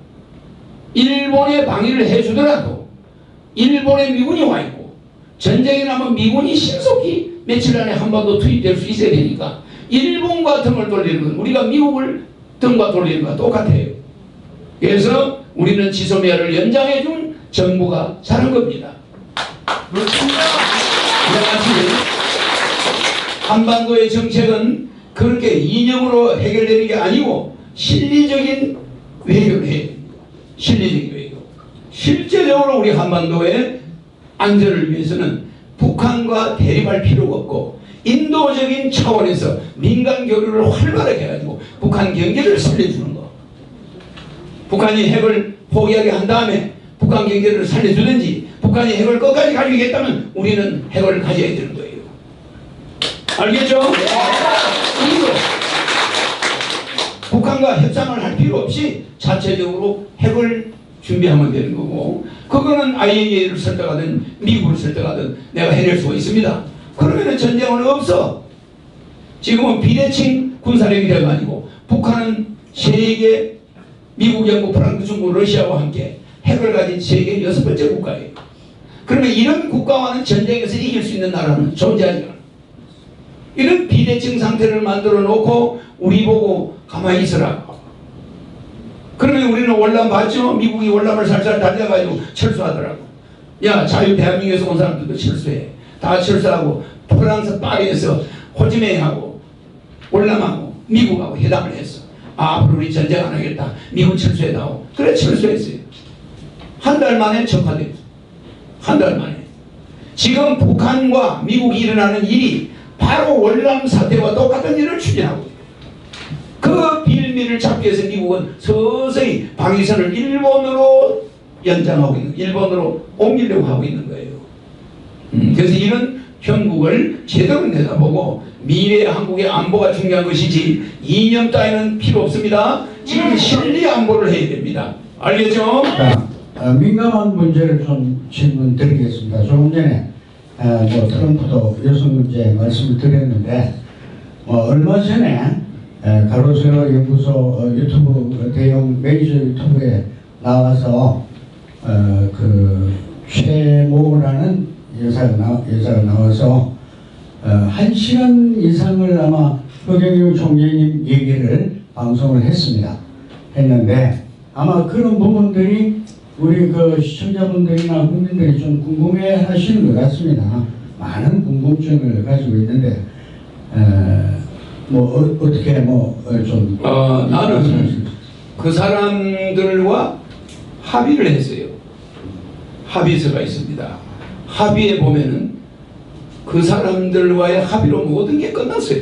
일본에 방위를 해주더라도 일본에 미군이 와 있고 전쟁이 나면 미군이 신속히 며칠 안에 한반도 투입될 수 있어야 되니까 일본과 등을 돌리는 건 우리가 미국을 등과 돌리는 것과 똑같아요. 그래서 우리는 지소미아를 연장해준 정부가 잘한 겁니다. 한반도의 정책은 그렇게 이념으로 해결되는 게 아니고 실리적인 외교를 해야 됩니다. 실리적인 외교. 실제적으로 우리 한반도의 안전을 위해서는 북한과 대립할 필요가 없고 인도적인 차원에서 민간 교류를 활발하게 해가지고 북한 경제를 살려주는 거. 북한이 핵을 포기하게 한 다음에 북한 경제를 살려주든지 북한이 핵을 끝까지 가지겠다면 우리는 핵을 가져야 되는 거예요. 알겠죠? 그리고 북한과 협상을 할 필요 없이 자체적으로 핵을 준비하면 되는 거고 그거는 IAEA를 설득하든 미국을 설득하든 내가 해낼 수가 있습니다. 그러면 전쟁은 없어. 지금은 비대칭 군사력이 돼가지고 북한은 세계 미국, 영국, 프랑스, 중국, 러시아와 함께 핵을 가진 세계 6번째 국가예요. 그러면 이런 국가와는 전쟁에서 이길 수 있는 나라는 존재하지 않아요. 이런 비대칭 상태를 만들어 놓고 우리 보고 가만히 있으라. 그러면 우리는 월남 봤죠? 미국이 월남을 살살 달려가지고 철수하더라고. 야, 자유 대한민국에서 온 사람들도 철수해. 다 철수하고 프랑스 파리에서 호지맹하고 월남하고 미국하고 회담을 했어. 아, 앞으로 우리 전쟁 안 하겠다. 미국 철수해다오. 그래 철수했어요. 한 달 만에 적화됐어. 한 달 만에. 지금 북한과 미국이 일어나는 일이 바로 월남 사태와 똑같은 일을 추진하고 있어요. 그 빌미를 잡기 위해서 미국은 서서히 방위선을 일본으로 연장하고 있는, 일본으로 옮기려고 하고 있는 거예요. 그래서 이런 형국을 제대로 내다보고 미래의 한국의 안보가 중요한 것이지 이념 따위는 필요 없습니다. 지금 실리 안보를 해야 됩니다. 알겠죠? 자, 민감한 문제를 좀 질문 드리겠습니다. 조금 전에 뭐 트럼프도 여성 문제 말씀을 드렸는데 얼마 전에 가로세로 연구소 유튜브 대형 메이저 유튜브에 나와서 그 최모라는 여자가 나와서 1시간 이상을 아마 허경영 총재님 얘기를 방송을 했는데 아마 그런 부분들이 우리 그 시청자분들이나 국민들이 좀 궁금해 하시는 것 같습니다. 많은 궁금증을 가지고 있는데 뭐 어떻게 좀 나는 그 사람들과 합의를 했어요. 합의서가 있습니다. 합의에 보면은 그 사람들과의 합의로 모든 게 끝났어요.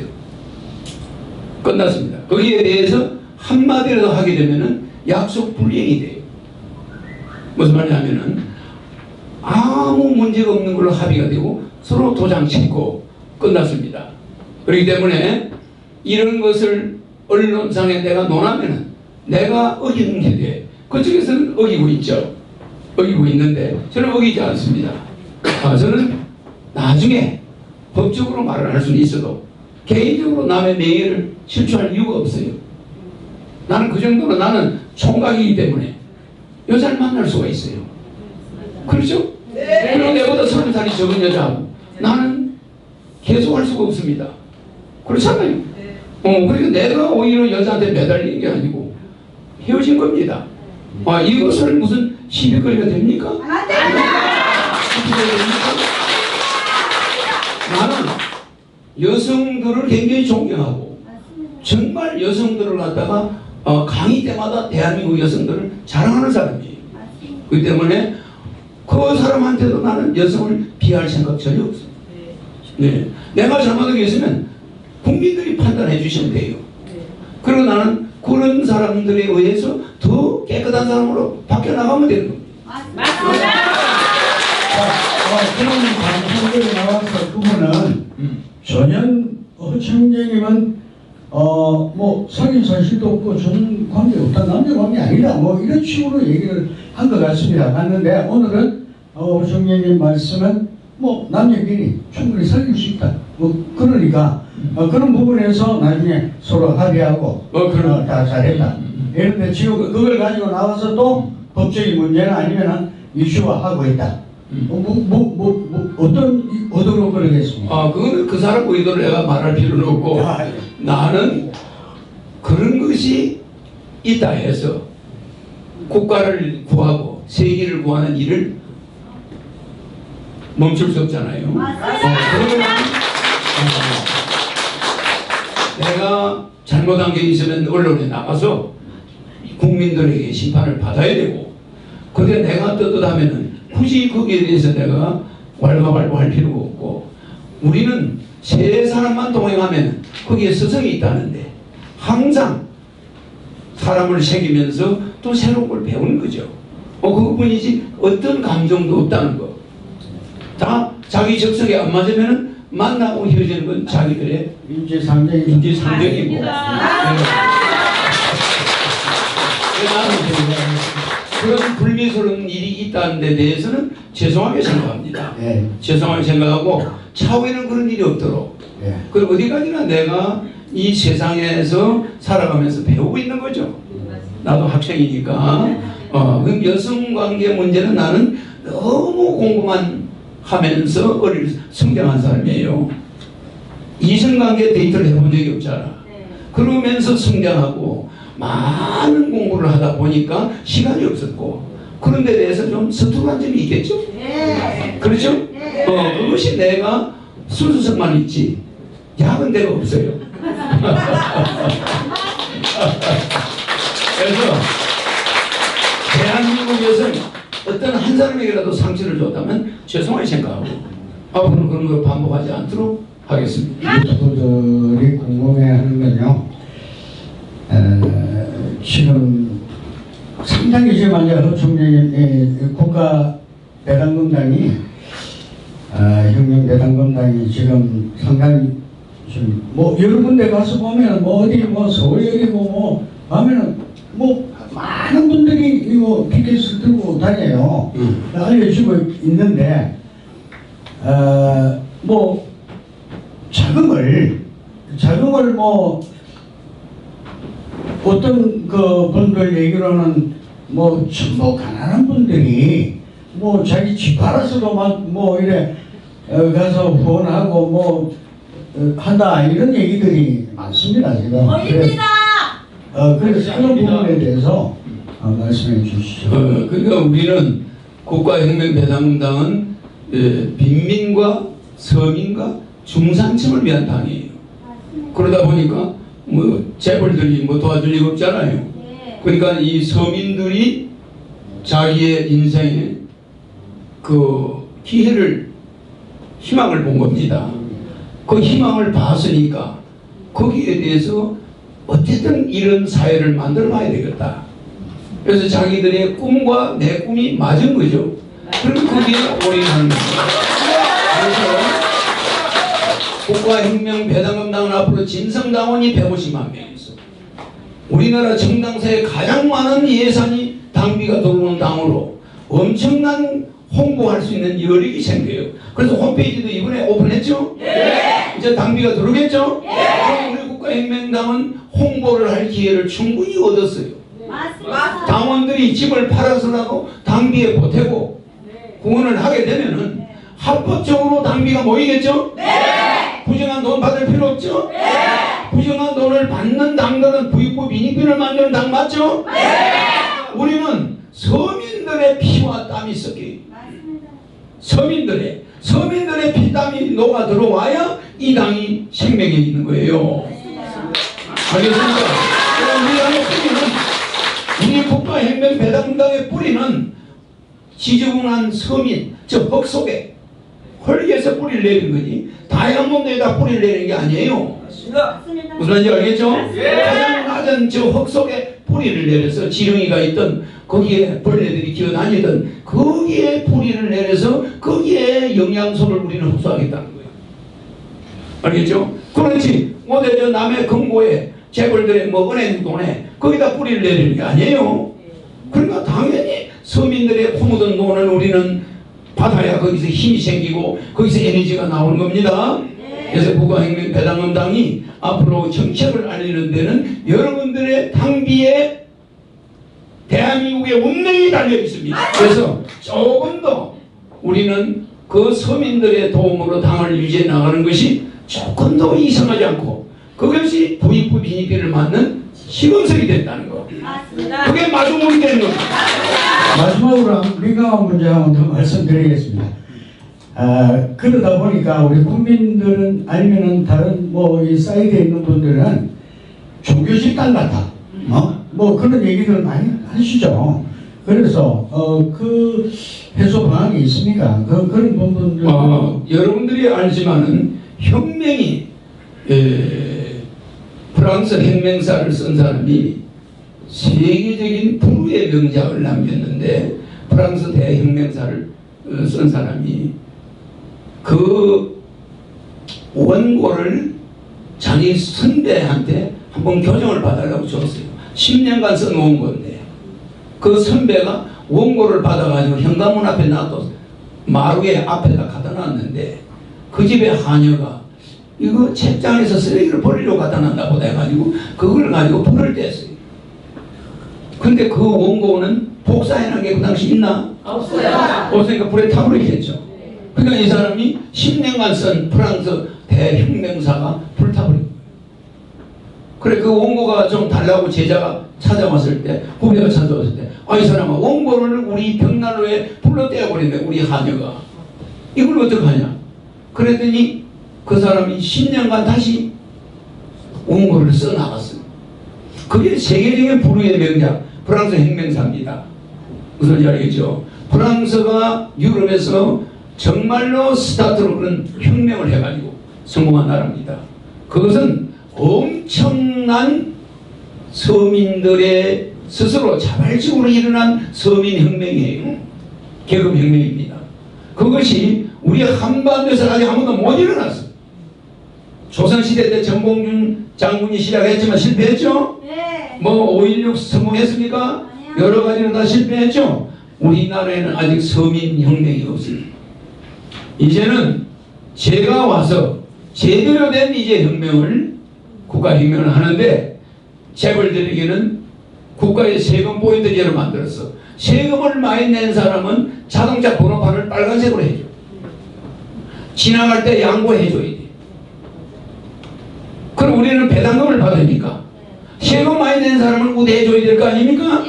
끝났습니다. 거기에 대해서 한마디라도 하게 되면은 약속 불이행이 돼요. 무슨 말이냐면은 아무 문제가 없는 걸로 합의가 되고 서로 도장 찍고 끝났습니다. 그렇기 때문에 이런 것을 언론상에 내가 논하면은 내가 어기는 게 돼. 그쪽에서는 어기고 있죠. 어기고 있는데 저는 어기지 않습니다. 저는 나중에 법적으로 말을 할 수는 있어도 개인적으로 남의 명예를 실추할 이유가 없어요. 나는 그 정도로 나는 총각이기 때문에 여자를 만날 수가 있어요. 그렇죠? 네. 그리고 내보다 30살이 적은 여자하고 나는 계속 할 수가 없습니다. 그렇잖아요. 네. 그러니까 내가 오히려 여자한테 매달리는 게 아니고 헤어진 겁니다. 이것을 무슨 시비거리가 됩니까? 안 됩니다. 나는 여성들을 굉장히 존경하고 정말 여성들을 갖다가 강의 때마다 대한민국 여성들을 자랑하는 사람이에요. 그렇기 때문에 그 사람한테도 나는 여성을 비할 생각 전혀 없어요. 네. 내가 잘못한 게 있으면 국민들이 판단해 주시면 돼요. 그리고 나는 그런 사람들에 의해서 더 깨끗한 사람으로 바뀌어나가면 되는 겁니다. 맞습니다. 그런 방송들이 나와서 그분은 전혀 허청재님은 뭐 사귄 사실도 없고 저는 관계 없다, 남녀 관계 아니다, 뭐 이런 식으로 얘기를 한 것 같습니다. 맞는데 오늘은 허청재님 말씀은 뭐 남녀끼리 충분히 사귈 수 있다. 뭐 그러니까 그런 부분에서 나중에 서로 합의하고 다 잘했다. 그런데 지금 그걸 가지고 나와서 또 법적인 문제나 아니면 이슈화하고 있다. 어떤 의도로 그러겠습니까? 그거는 그 사람 의도를 내가 말할 필요는 없고 나는 그런 것이 있다 해서 국가를 구하고 세계를 구하는 일을 멈출 수 없잖아요. 그러면 내가 잘못한 게 있으면 언론에 나가서 국민들에게 심판을 받아야 되고, 근데 내가 떳떳하면은 굳이 거기에 대해서 내가 왈가왈부할 필요가 없고, 우리는 세 사람만 동행하면 거기에 스승이 있다는데 항상 사람을 새기면서 또 새로운 걸 배우는 거죠. 그것뿐이지 어떤 감정도 없다는 거. 다 자기 적성에 안 맞으면 만나고 헤어지는 건 자기들의 인지상정이고. 그런 불미스러운 일이 있다는 데 대해서는 죄송하게 생각합니다. 네. 죄송하게 생각하고 차후에는 그런 일이 없도록. 네. 그리고 어디까지나 내가 이 세상에서 살아가면서 배우고 있는 거죠. 나도 학생이니까. 그럼 여성관계 문제는 나는 너무 공부만 하면서 성장한 사람이에요. 이성관계 데이트를 해본 적이 없잖아. 그러면서 성장하고 많은 공부를 하다 보니까 시간이 없었고, 그런 데 대해서 좀 서툴한 점이 있겠죠? 그렇죠? 그것이 내가 순수성만 있지 야근 데가 없어요. 그래서 대한민국에서 어떤 한 사람에게라도 상처를 줬다면 죄송하게 생각하고 앞으로 그런 걸 반복하지 않도록 하겠습니다. 유튜버들이 궁금해하는 건요. 지금 상당히 지금 허청재님 국가 배당금당이 혁명 배당금당이 지금 상당히 지금 뭐 여러 군데 가서 보면 뭐 어디 뭐 서울역이고 뭐 하면은 뭐 많은 분들이 이거 피켓을 들고 다녀요. 알려주고 있는데 뭐 자금을 뭐 어떤 그 분들 얘기로는 뭐 전부 가난한 분들이 뭐 자기 집 팔아서도 막 뭐 이래 가서 후원하고 뭐 한다 이런 얘기들이 많습니다 지금. 그래서 그런 부분에 대해서 말씀해 주시죠. 그러니까 우리는 국가혁명배당금당은 빈민과 서민과 중산층을 위한 당이에요. 그러다 보니까 뭐 재벌들이 뭐 도와줄 리가 없잖아요. 그러니까 이 서민들이 자기의 인생에 그 기회를 희망을 본 겁니다. 그 희망을 봤으니까 거기에 대해서 어쨌든 이런 사회를 만들어 봐야 되겠다. 그래서 자기들의 꿈과 내 꿈이 맞은 거죠. 그럼 거기에 올인하는 겁니다. 그래서 국가혁명 배당금당은 앞으로 진성당원이 150만 명 있어. 우리나라 정당사에 가장 많은 예산이 당비가 들어오는 당으로 엄청난 홍보할 수 있는 여력이 생겨요. 그래서 홈페이지도 이번에 오픈했죠? 이제 당비가 들어오겠죠? 그럼 우리 국가혁명당은 홍보를 할 기회를 충분히 얻었어요. 당원들이 집을 팔아서라도 당비에 보태고 후원을 하게 되면은 합법적으로 당비가 모이겠죠? 부정한 돈 받을 필요 없죠? 부정한 돈을 받는 당들은 부익부 빈익빈을 만드는 당 맞죠? 우리는 서민들의 피와 땀이 섞여요. 서민들의 피땀이 녹아 들어와야 이 당이 생명이 있는 거예요. 알겠습니까? 우리의 뿌리는, 우리 국가혁명 배당당의 뿌리는 지저분한 서민, 저 흙 속에 헐게서 뿌리를 내린 거지 다이아몬드에다 뿌리를 내리는 게 아니에요. 맞습니다. 무슨 말인지 알겠죠? 가장 낮은 저 흙 속에 뿌리를 내려서 지렁이가 있던 거기에 벌레들이 기어다니던 거기에 뿌리를 내려서 거기에 영양소를 우리는 흡수하겠다는 거예요. 알겠죠? 그렇지 어제 저 남의 금고에 재벌들의 뭐 은행 돈에 거기다 뿌리를 내리는 게 아니에요. 그러니까 당연히 서민들의 코 묻은 돈을 우리는 받아야 거기서 힘이 생기고 거기서 에너지가 나오는 겁니다. 그래서 국가혁명 배당원당이 앞으로 정책을 알리는 데는 여러분들의 당비에 대한민국의 운명이 달려 있습니다. 그래서 조금 더 우리는 그 서민들의 도움으로 당을 유지해 나가는 것이 조금 더 이상하지 않고 그것이 부익부 빈익비를 맞는 시금석이 된다는 거. 맞습니다. 그게 마중물이 되는 겁니다. 마지막으로 한 민감한 문제 하나 더 말씀드리겠습니다. 그러다 보니까 우리 국민들은 아니면은 다른 뭐 이 사이드에 있는 분들은 종교 집단 같아. 뭐 그런 얘기들 많이 하시죠. 그래서 그 해소 방안이 있습니까? 그런 부분들. 여러분들이 알지만은 혁명이 프랑스 혁명사를 쓴 사람이 세계적인 불후의 명작을 남겼는데 프랑스 대혁명사를 쓴 사람이 그 원고를 자기 선배한테 한번 교정을 받으려고 줬어요. 10년간 써놓은 건데 그 선배가 원고를 받아가지고 현관문 앞에 놔둬 마루에 앞에다 갖다 놨는데 그 집의 하녀가 이거 책장에서 쓰레기를 버리려고 갖다 놨나 보다 해가지고 그걸 가지고 불을 뗐어요. 근데 그 원고는 복사해놓은 게 그 당시 있나? 없어요. 없으니까 불에 타버리겠죠. 그러니까 이 사람이 10년간 쓴 프랑스 대혁명사가 불타버린 거예요. 그래 그 원고가 좀 달라고 제자가 찾아왔을 때 후배가 찾아왔을 때 이 사람아 원고를 우리 벽난로에 불러 떼어버린대 우리 하녀가 이걸 어떡하냐 그랬더니 그 사람이 10년간 다시 원고를 써나갔어요. 그게 세계적인 불후의 명작 프랑스 혁명사입니다. 무슨 말인지 알겠죠? 프랑스가 유럽에서 정말로 스타트로 그런 혁명을 해가지고 성공한 나라입니다. 그것은 엄청난 서민들의 스스로 자발적으로 일어난 서민혁명이에요. 계급혁명입니다. 그것이 우리 한반도에서 아직 한 번도 못 일어났어요. 조선시대 때 정봉준 장군이 시작했지만 실패했죠? 네. 뭐 5.16 성공했습니까? 아니요. 여러 가지로 다 실패했죠? 우리나라에는 아직 서민혁명이 없습니다. 이제는 제가 와서 제대로 된 이제 혁명을 국가혁명을 하는데 재벌들에게는 국가의 세금 포인트제를 만들었어. 세금을 많이 낸 사람은 자동차 번호판을 빨간색으로 해줘. 지나갈 때 양보해줘야 돼. 그럼 우리는 배당금을 받으니까 세금 많이 낸 사람을 우대해줘야 될 거 아닙니까?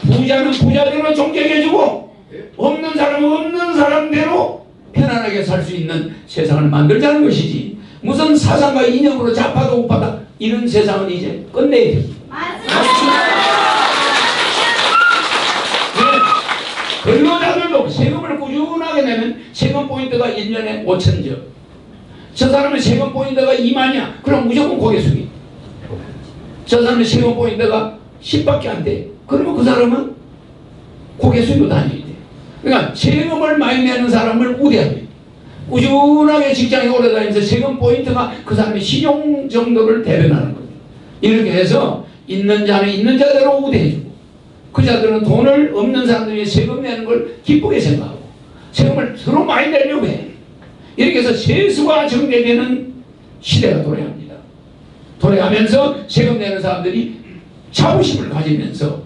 부자는 부자대로 존경해주고 없는 사람은 없는 사람대로 편안하게 살 수 있는 세상을 만들자는 것이지 무슨 사상과 이념으로 좌파다 우파다 이런 세상은 이제 끝내야 됩니다. 근로자들도 세금을 꾸준하게 내면 세금 포인트가 1년에 5,000점. 저 사람은 세금 포인트가 2만이야. 그럼 무조건 고개 숙이. 저 사람은 세금 포인트가 10밖에 안 돼. 그러면 그 사람은 고개 숙이고 다녀야 돼. 그러니까 세금을 많이 내는 사람을 우대합니다. 꾸준하게 직장에 오래 다니면서 세금 포인트가 그 사람의 신용 정도를 대변하는 겁니다. 이렇게 해서 있는 자는 있는 자대로 우대해주고 그 자들은 돈을 없는 사람들이 세금 내는 걸 기쁘게 생각하고 세금을 서로 많이 내려고 해. 이렇게 해서 세수가 정대되는 시대가 도래합니다. 도래하면서 세금 내는 사람들이 자부심을 가지면서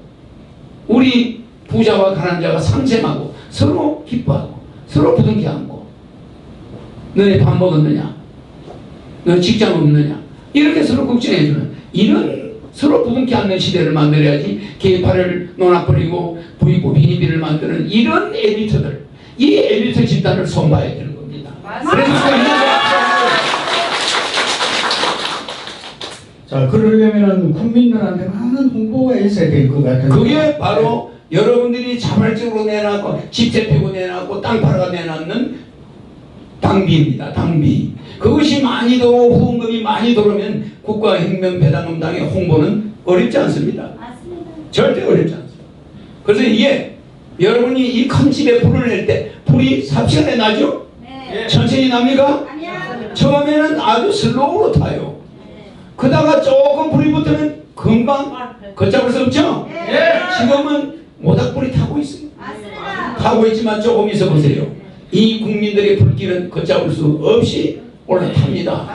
우리 부자와 가난한 자가 상생하고 서로 기뻐하고 서로 부둥켜 안고 너네 밥 먹었느냐? 너 직장 없느냐? 이렇게 서로 걱정해주는 이런 서로 부둥켜 안는 시대를 만들어야지 계파를 논아버리고 부익부 빈익비를 만드는 이런 엘리트들 이 엘리트 집단을 손봐야 되는 겁니다. 그래서 자, 그러려면은 국민들한테 많은 홍보가 있어야 될 것 같아요. 그게 바로 여러분들이 자발적으로 내놨고 집세 피고 내놨고 땅 팔아가 내놨는 당비입니다. 당비. 그것이 많이 들어오고 후원금이 많이 들어오면 국가혁명배당금당의 홍보는 어렵지 않습니다. 맞습니다. 절대 어렵지 않습니다. 그래서 이게 여러분이 이 큰 집에 불을 낼 때 불이 삽시간에 나죠? 네. 천천히 납니까? 아니야. 처음에는 아주 슬로우로 타요. 그다가 조금 불이 붙으면 금방 걷잡을 수 없죠? 네. 지금은 모닥불이 타고 있습니다. 맞습니다. 타고 있지만 조금 있어 보세요. 이 국민들의 불길은 걷잡을 수 없이 올라탑니다.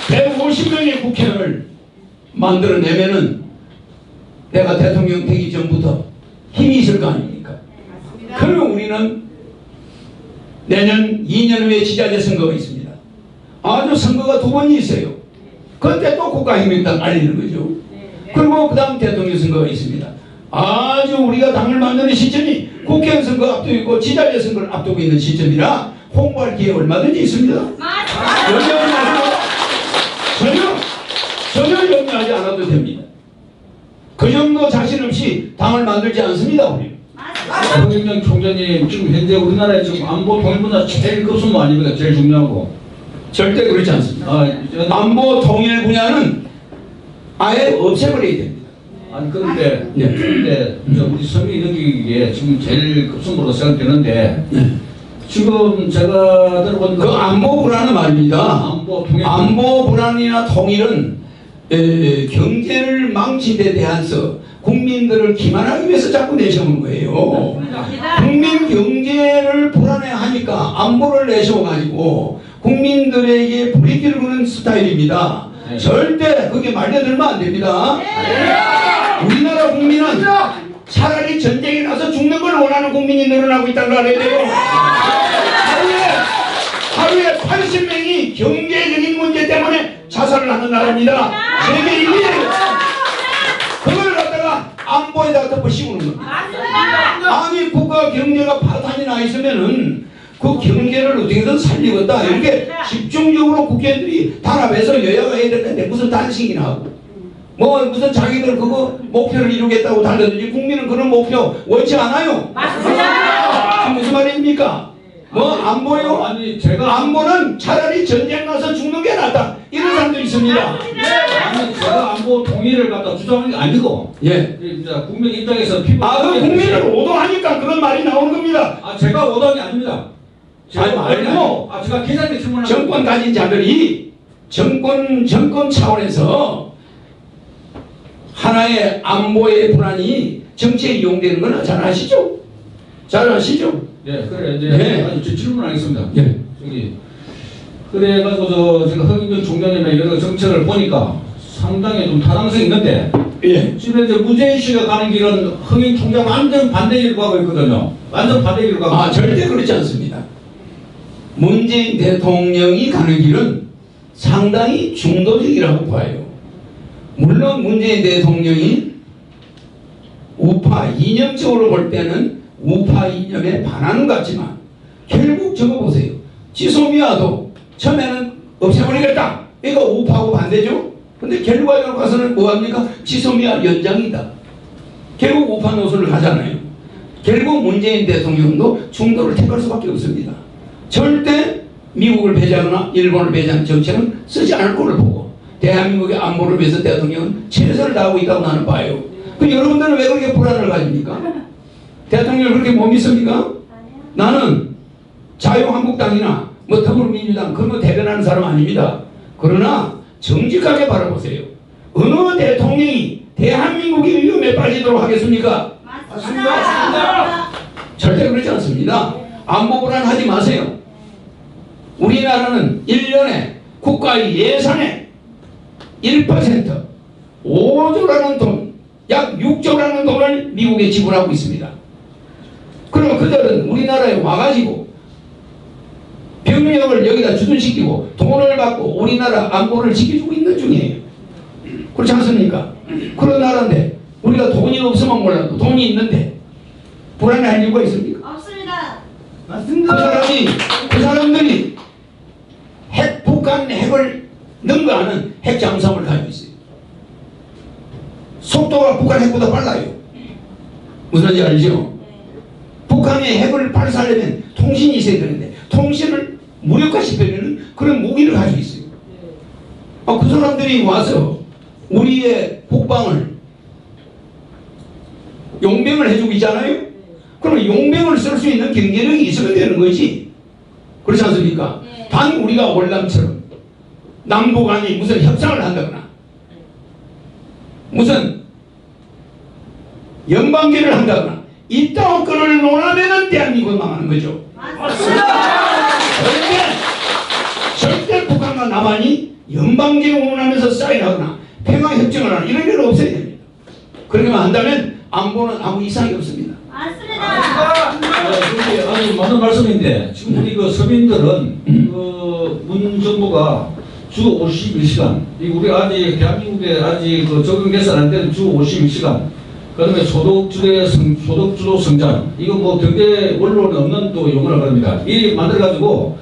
150명의 국회의원을 만들어내면은 내가 대통령 되기 전부터 힘이 있을 거 아닙니까? 그러면 우리는 내년 2년 후에 지자체 선거가 있습니다. 아주 선거가 2번이 있어요. 그때 또 국가혁명당 알리는 거죠. 그리고 그 다음 대통령 선거가 있습니다. 아주 우리가 당을 만드는 시점이 국회의원 선거 앞두고 있고 지자체 선거를 앞두고 있는 시점이라 홍보할 기회 얼마든지 있습니다. 염려하지 마시고 전혀 염려하지 않아도 됩니다. 그 정도 자신 없이 당을 만들지 않습니다. 우리. 허경영 총장님 지금 현재 우리나라에 지금 안보 통일 분야 제일 급선무 아닙니까? 제일 중요하고. 절대 그렇지 않습니다. 안보 통일 분야는 아예 없애버려야 됩니다. 아니 그런데 네. 우리 서민이 느끼기에 지금 제일 급선무로 생각되는데 네. 지금 제가 들어본 그 안보 불안은 말입니다. 안보 통일 안보 불안이나 통일은 경제를 망친 데 대해서 국민들을 기만하기 위해서 자꾸 내세우는 거예요. 국민 경제를 불안해하니까 안보를 내세워가지고 국민들에게 불이익을 주는 스타일입니다. 네. 절대 그게 말려들면 안 됩니다. 우리나라 국민은 차라리 전쟁에 나서 죽는 걸 원하는 국민이 늘어나고 있다는 걸 알아야 돼요. 하루에 80명이 경제적인 문제 때문에 자살을 하는 나라입니다. 세계 1위예요. 그걸 갖다가 안보에다가 덮어 씌우는 겁니다. 아니 국가 경제가 파탄이 나 있으면은 그 경제를 어떻게든 살리겠다 이렇게 집중적으로 국회의원들이 단합해서 여야가 해야 되는데 무슨 단식이나 하고 뭐 무슨 자기들 그거 목표를 이루겠다고 달려들지 국민은 그런 목표 원치 않아요. 맞습니다. 무슨 말입니까? 뭐 안보요? 아니 제가 안보는 차라리 전쟁 나서 죽는 게 낫다 이런 사람도 있습니다. 아니 제가 안보 통일을 갖다 주장하는 게 아니고 예. 이제 국민 입장에서 피부 그 국민을 오도하니까 그런 말이 나오는 겁니다. 제가 오답이 아닙니다. 아니, 말고 제가 기자한테 질문한 정권 가진 자들이 정권 차원에서 하나의 안보의 불안이 정치에 이용되는 건 잘 아시죠? 잘 아시죠? 예, 그래 이제 예. 질문하겠습니다. 예. 저기 그래가지고 제가 허경영 총장님의 여러 정책을 보니까 상당히 좀 타당성이 있는데 예. 지금 이제 문재인 씨가 가는 길은 허경영 총장 완전 반대 길을 가고 있거든요. 완전 반대 길을 가고. 절대 그렇지 않습니다. 문재인 대통령이 가는 길은 상당히 중도적이라고 봐요. 물론 문재인 대통령이 우파 이념적으로 볼 때는 우파 이념에 반하는 것 같지만 결국 적어보세요. 지소미아도 처음에는 없애버리겠다. 이거 우파하고 반대죠. 근데 결과적으로 가서는 뭐합니까? 지소미아 연장이다. 결국 우파 노선을 가잖아요. 결국 문재인 대통령도 중도를 택할 수밖에 없습니다. 절대 미국을 배제하거나 일본을 배제하는 정책은 쓰지 않을 걸로 보고 대한민국의 안보를 위해서 대통령은 최선을 다하고 있다고 나는 봐요. 그 여러분들은 왜 그렇게 불안을 가집니까? 대통령을 그렇게 못 믿습니까? 나는 자유한국당이나 뭐 더불어민주당 그런 거 대변하는 사람 아닙니다. 그러나 정직하게 바라보세요. 어느 대통령이 대한민국이 위험에 빠지도록 하겠습니까? 맞습니다. 절대 그렇지 않습니다. 안보 불안하지 마세요. 우리나라는 1년에 국가의 예산의 1% 5조라는 돈, 약 6조라는 돈을 미국에 지불하고 있습니다. 그러면 그들은 우리나라에 와가지고 병력을 여기다 주둔시키고 돈을 받고 우리나라 안보를 지켜주고 있는 중이에요. 그렇지 않습니까? 그런 나라인데 우리가 돈이 없으면 몰라도 돈이 있는데 불안해할 이유가 있습니까? 없습니다. 그 사람들이 핵 북한 북한 핵을 능가하는 핵 잠수함을 가지고 있어요. 속도가 북한 핵보다 빨라요. 무슨 말인지 알죠? 북한의 핵을 발사하려면 통신이 있어야 되는데 통신을 무력화시키려는 그런 무기를 가지고 있어요. 그 사람들이 와서 우리의 국방을 용병을 해주고 있잖아요. 그러면 용병을 쓸 수 있는 경제력이 있어야 되는 거지. 그렇지 않습니까? 단 우리가 월남처럼 남북 간이 무슨 협상을 한다거나 무슨 연방제를 한다거나 이따위 끈을 놓으면은 대한민국은 망하는 거죠. 절대 북한과 남한이 연방제 운운하면서 사인하거나 평화협정을 하거나 이런 일은 없어야 됩니다. 그렇게 한다면 안보는 아무 이상이 없습니다. 그게 아주 맞는 말씀인데 지금 우리 그 서민들은 문 정부가 주 51시간 우리 아직 대한민국에 아직 적응돼서 안 되는 주 51시간 그다음에 소득주도 성장 이거 뭐 경제 원론에 없는 또 용어를 합니다. 이 만들어가지고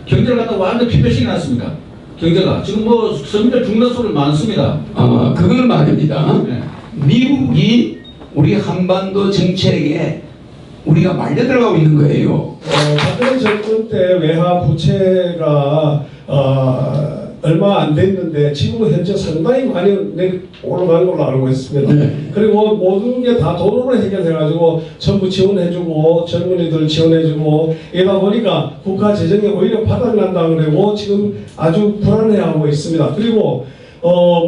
경제를 갖다 완전 피폐시켜 놨습니다. 경제가 지금 뭐 서민들 죽는 소리 많습니다. 그거는 말입니다. 네. 미국이 우리 한반도 정책에 우리가 말려 들어가고 있는 거예요. 박근혜 정권 때 외화 부채가 얼마 안 됐는데 지금 현재 상당히 많이 올라간 걸로 알고 있습니다. 네. 그리고 모든 게 다 돈으로 해결해가지고 정부 지원해주고 젊은이들 지원해주고 이러다 보니까 국가 재정이 오히려 바닥난다 그러고 지금 아주 불안해하고 있습니다. 그리고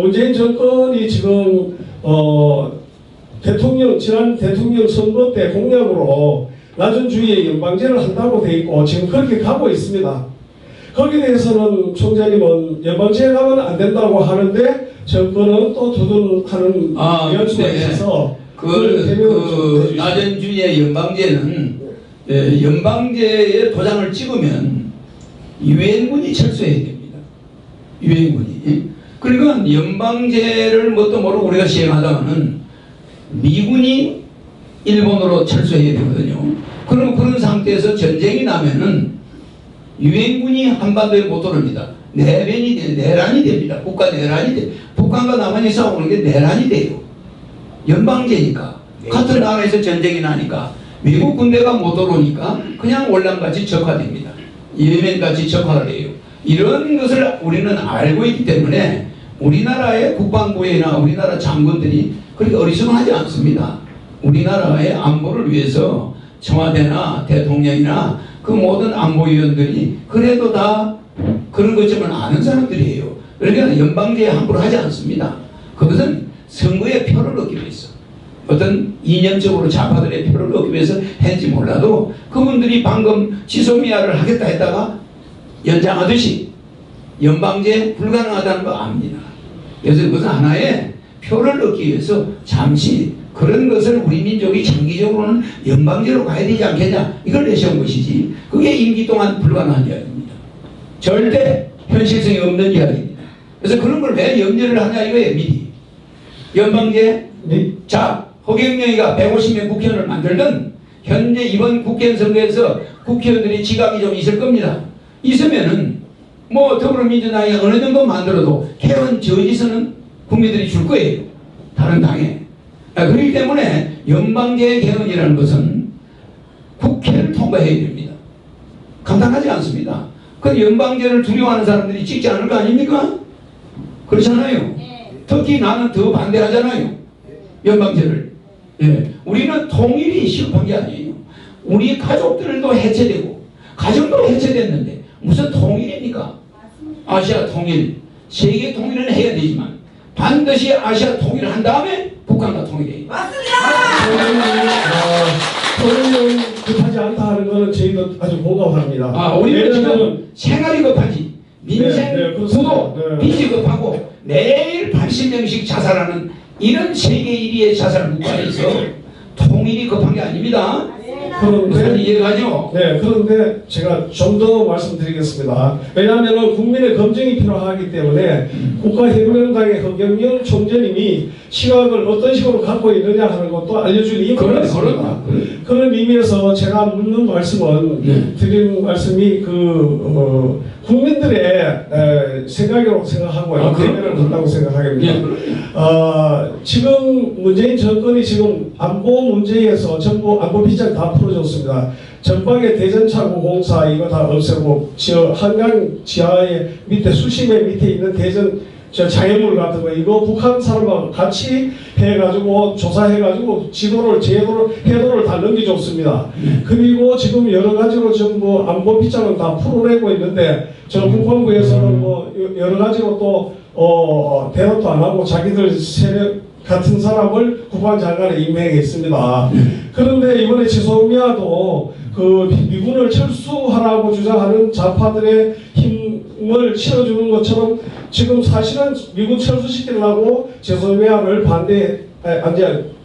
문재인 정권이 지금 지난 대통령 선거 때 공약으로 낮은 주위에 연방제를 한다고 돼 있고 지금 그렇게 가고 있습니다. 거기에 대해서는 총장님은 연방제에 가면 안 된다고 하는데 정권은 또 두둔하는 연수가 있어서 그 낮은 주위의 연방제는 연방제에 도장을 찍으면 유엔군이 철수해야 됩니다. 유엔군이. 그러니까 연방제를 뭣도 모르고 우리가 시행하다가는 미군이 일본으로 철수해야 되거든요. 그럼 그런 상태에서 전쟁이 나면은 유엔군이 한반도에 못 들어옵니다. 내란이 됩니다. 국가 내란이 돼. 북한과 남한이 싸우는 게 내란이 돼요. 연방제니까. 같은 나라에서 전쟁이 나니까 미국 군대가 못 들어오니까 그냥 월남같이 적화됩니다. 예멘같이 적화를 해요. 이런 것을 우리는 알고 있기 때문에 우리나라의 국방부나 우리나라 장군들이 그렇게 어리석하지 않습니다. 우리나라의 안보를 위해서 청와대나 대통령이나 그 모든 안보위원들이 그래도 다 그런 것쯤은 아는 사람들이에요. 그러니까 연방제에 함부로 하지 않습니다. 그것은 선거의 표를 얻기 위해서 어떤 이념적으로 좌파들의 표를 얻기 위해서 했는지 몰라도 그분들이 방금 지소미아를 하겠다 했다가 연장하듯이 연방제 불가능하다는 거 압니다. 그래서 그것은 하나의 표를 얻기 위해서 잠시 그런 것을 우리 민족이 장기적으로는 연방제로 가야 되지 않겠냐 이걸 내세운 것이지 그게 임기 동안 불가능한 이야기입니다. 절대 현실성이 없는 이야기입니다. 그래서 그런 걸 왜 염려를 하냐 이거예요. 미리 연방제 자 허경영이가 150명 국회의원을 만들든 현재 이번 국회의원 선거에서 국회의원들이 지각이 좀 있을 겁니다. 있으면은 뭐 더불어민주당이 어느 정도 만들어도 개헌 저지서는 국민들이 줄 거예요. 다른 당에. 그렇기 때문에 연방제 개헌이라는 것은 국회를 통과해야 됩니다. 간단하지 않습니다. 그 연방제를 두려워하는 사람들이 찍지 않을 거 아닙니까? 그렇잖아요. 특히 나는 더 반대하잖아요. 연방제를. 우리는 통일이 시급한 게 아니에요. 우리 가족들도 해체되고 가정도 해체됐는데 무슨 통일입니까? 아시아 통일, 세계 통일은 해야 되지만 반드시 아시아 통일을 한 다음에 북한과 통일해요. 통일은 급하지 않다 하는 것은 저희도 아주 공감합니다. 우리는 지금 생활이 급하지 민생 구도 빚이 급하고 매일 80명씩 자살하는 이런 세계 1위의 자살 국가에서 통일이 급한 게 아닙니다. 그런데 이해가죠? 네, 그런데 제가 좀 더 말씀드리겠습니다. 왜냐하면 국민의 검증이 필요하기 때문에 국가혁명당의 허경영 총재님이 시각을 어떤 식으로 갖고 있느냐 하는 것도 알려줄 이유가 있습니다. 그런 의미에서 제가 묻는 말씀은 드리는 말씀이 국민들의 생각이라고 생각하고요. 대변을 한다고 생각합니다. 지금 문재인 정권이 지금 안보 문제에서 전부 안보 빗장 다 풀어줬습니다. 전방에 대전차고 공사 이거 다 없애고 한강 지하에 밑에 수심에 밑에 있는 대전 장애물 같은 거 이거 북한 사람하고 같이 해가지고 조사해가지고 해도를 다 넘겨줬습니다. 그리고 지금 여러 가지로 전부 안보 빗장은 다 풀어내고 있는데 저 국방부에서는 뭐 여러 가지로 또 대답도 안 하고 자기들 세력 같은 사람을 국방장관에 임명했습니다. 그런데 이번에 지소미아도 그 미군을 철수하라고 주장하는 좌파들의 힘을 실어주는 것처럼 지금 사실은 미군 철수시키려고 지소미아를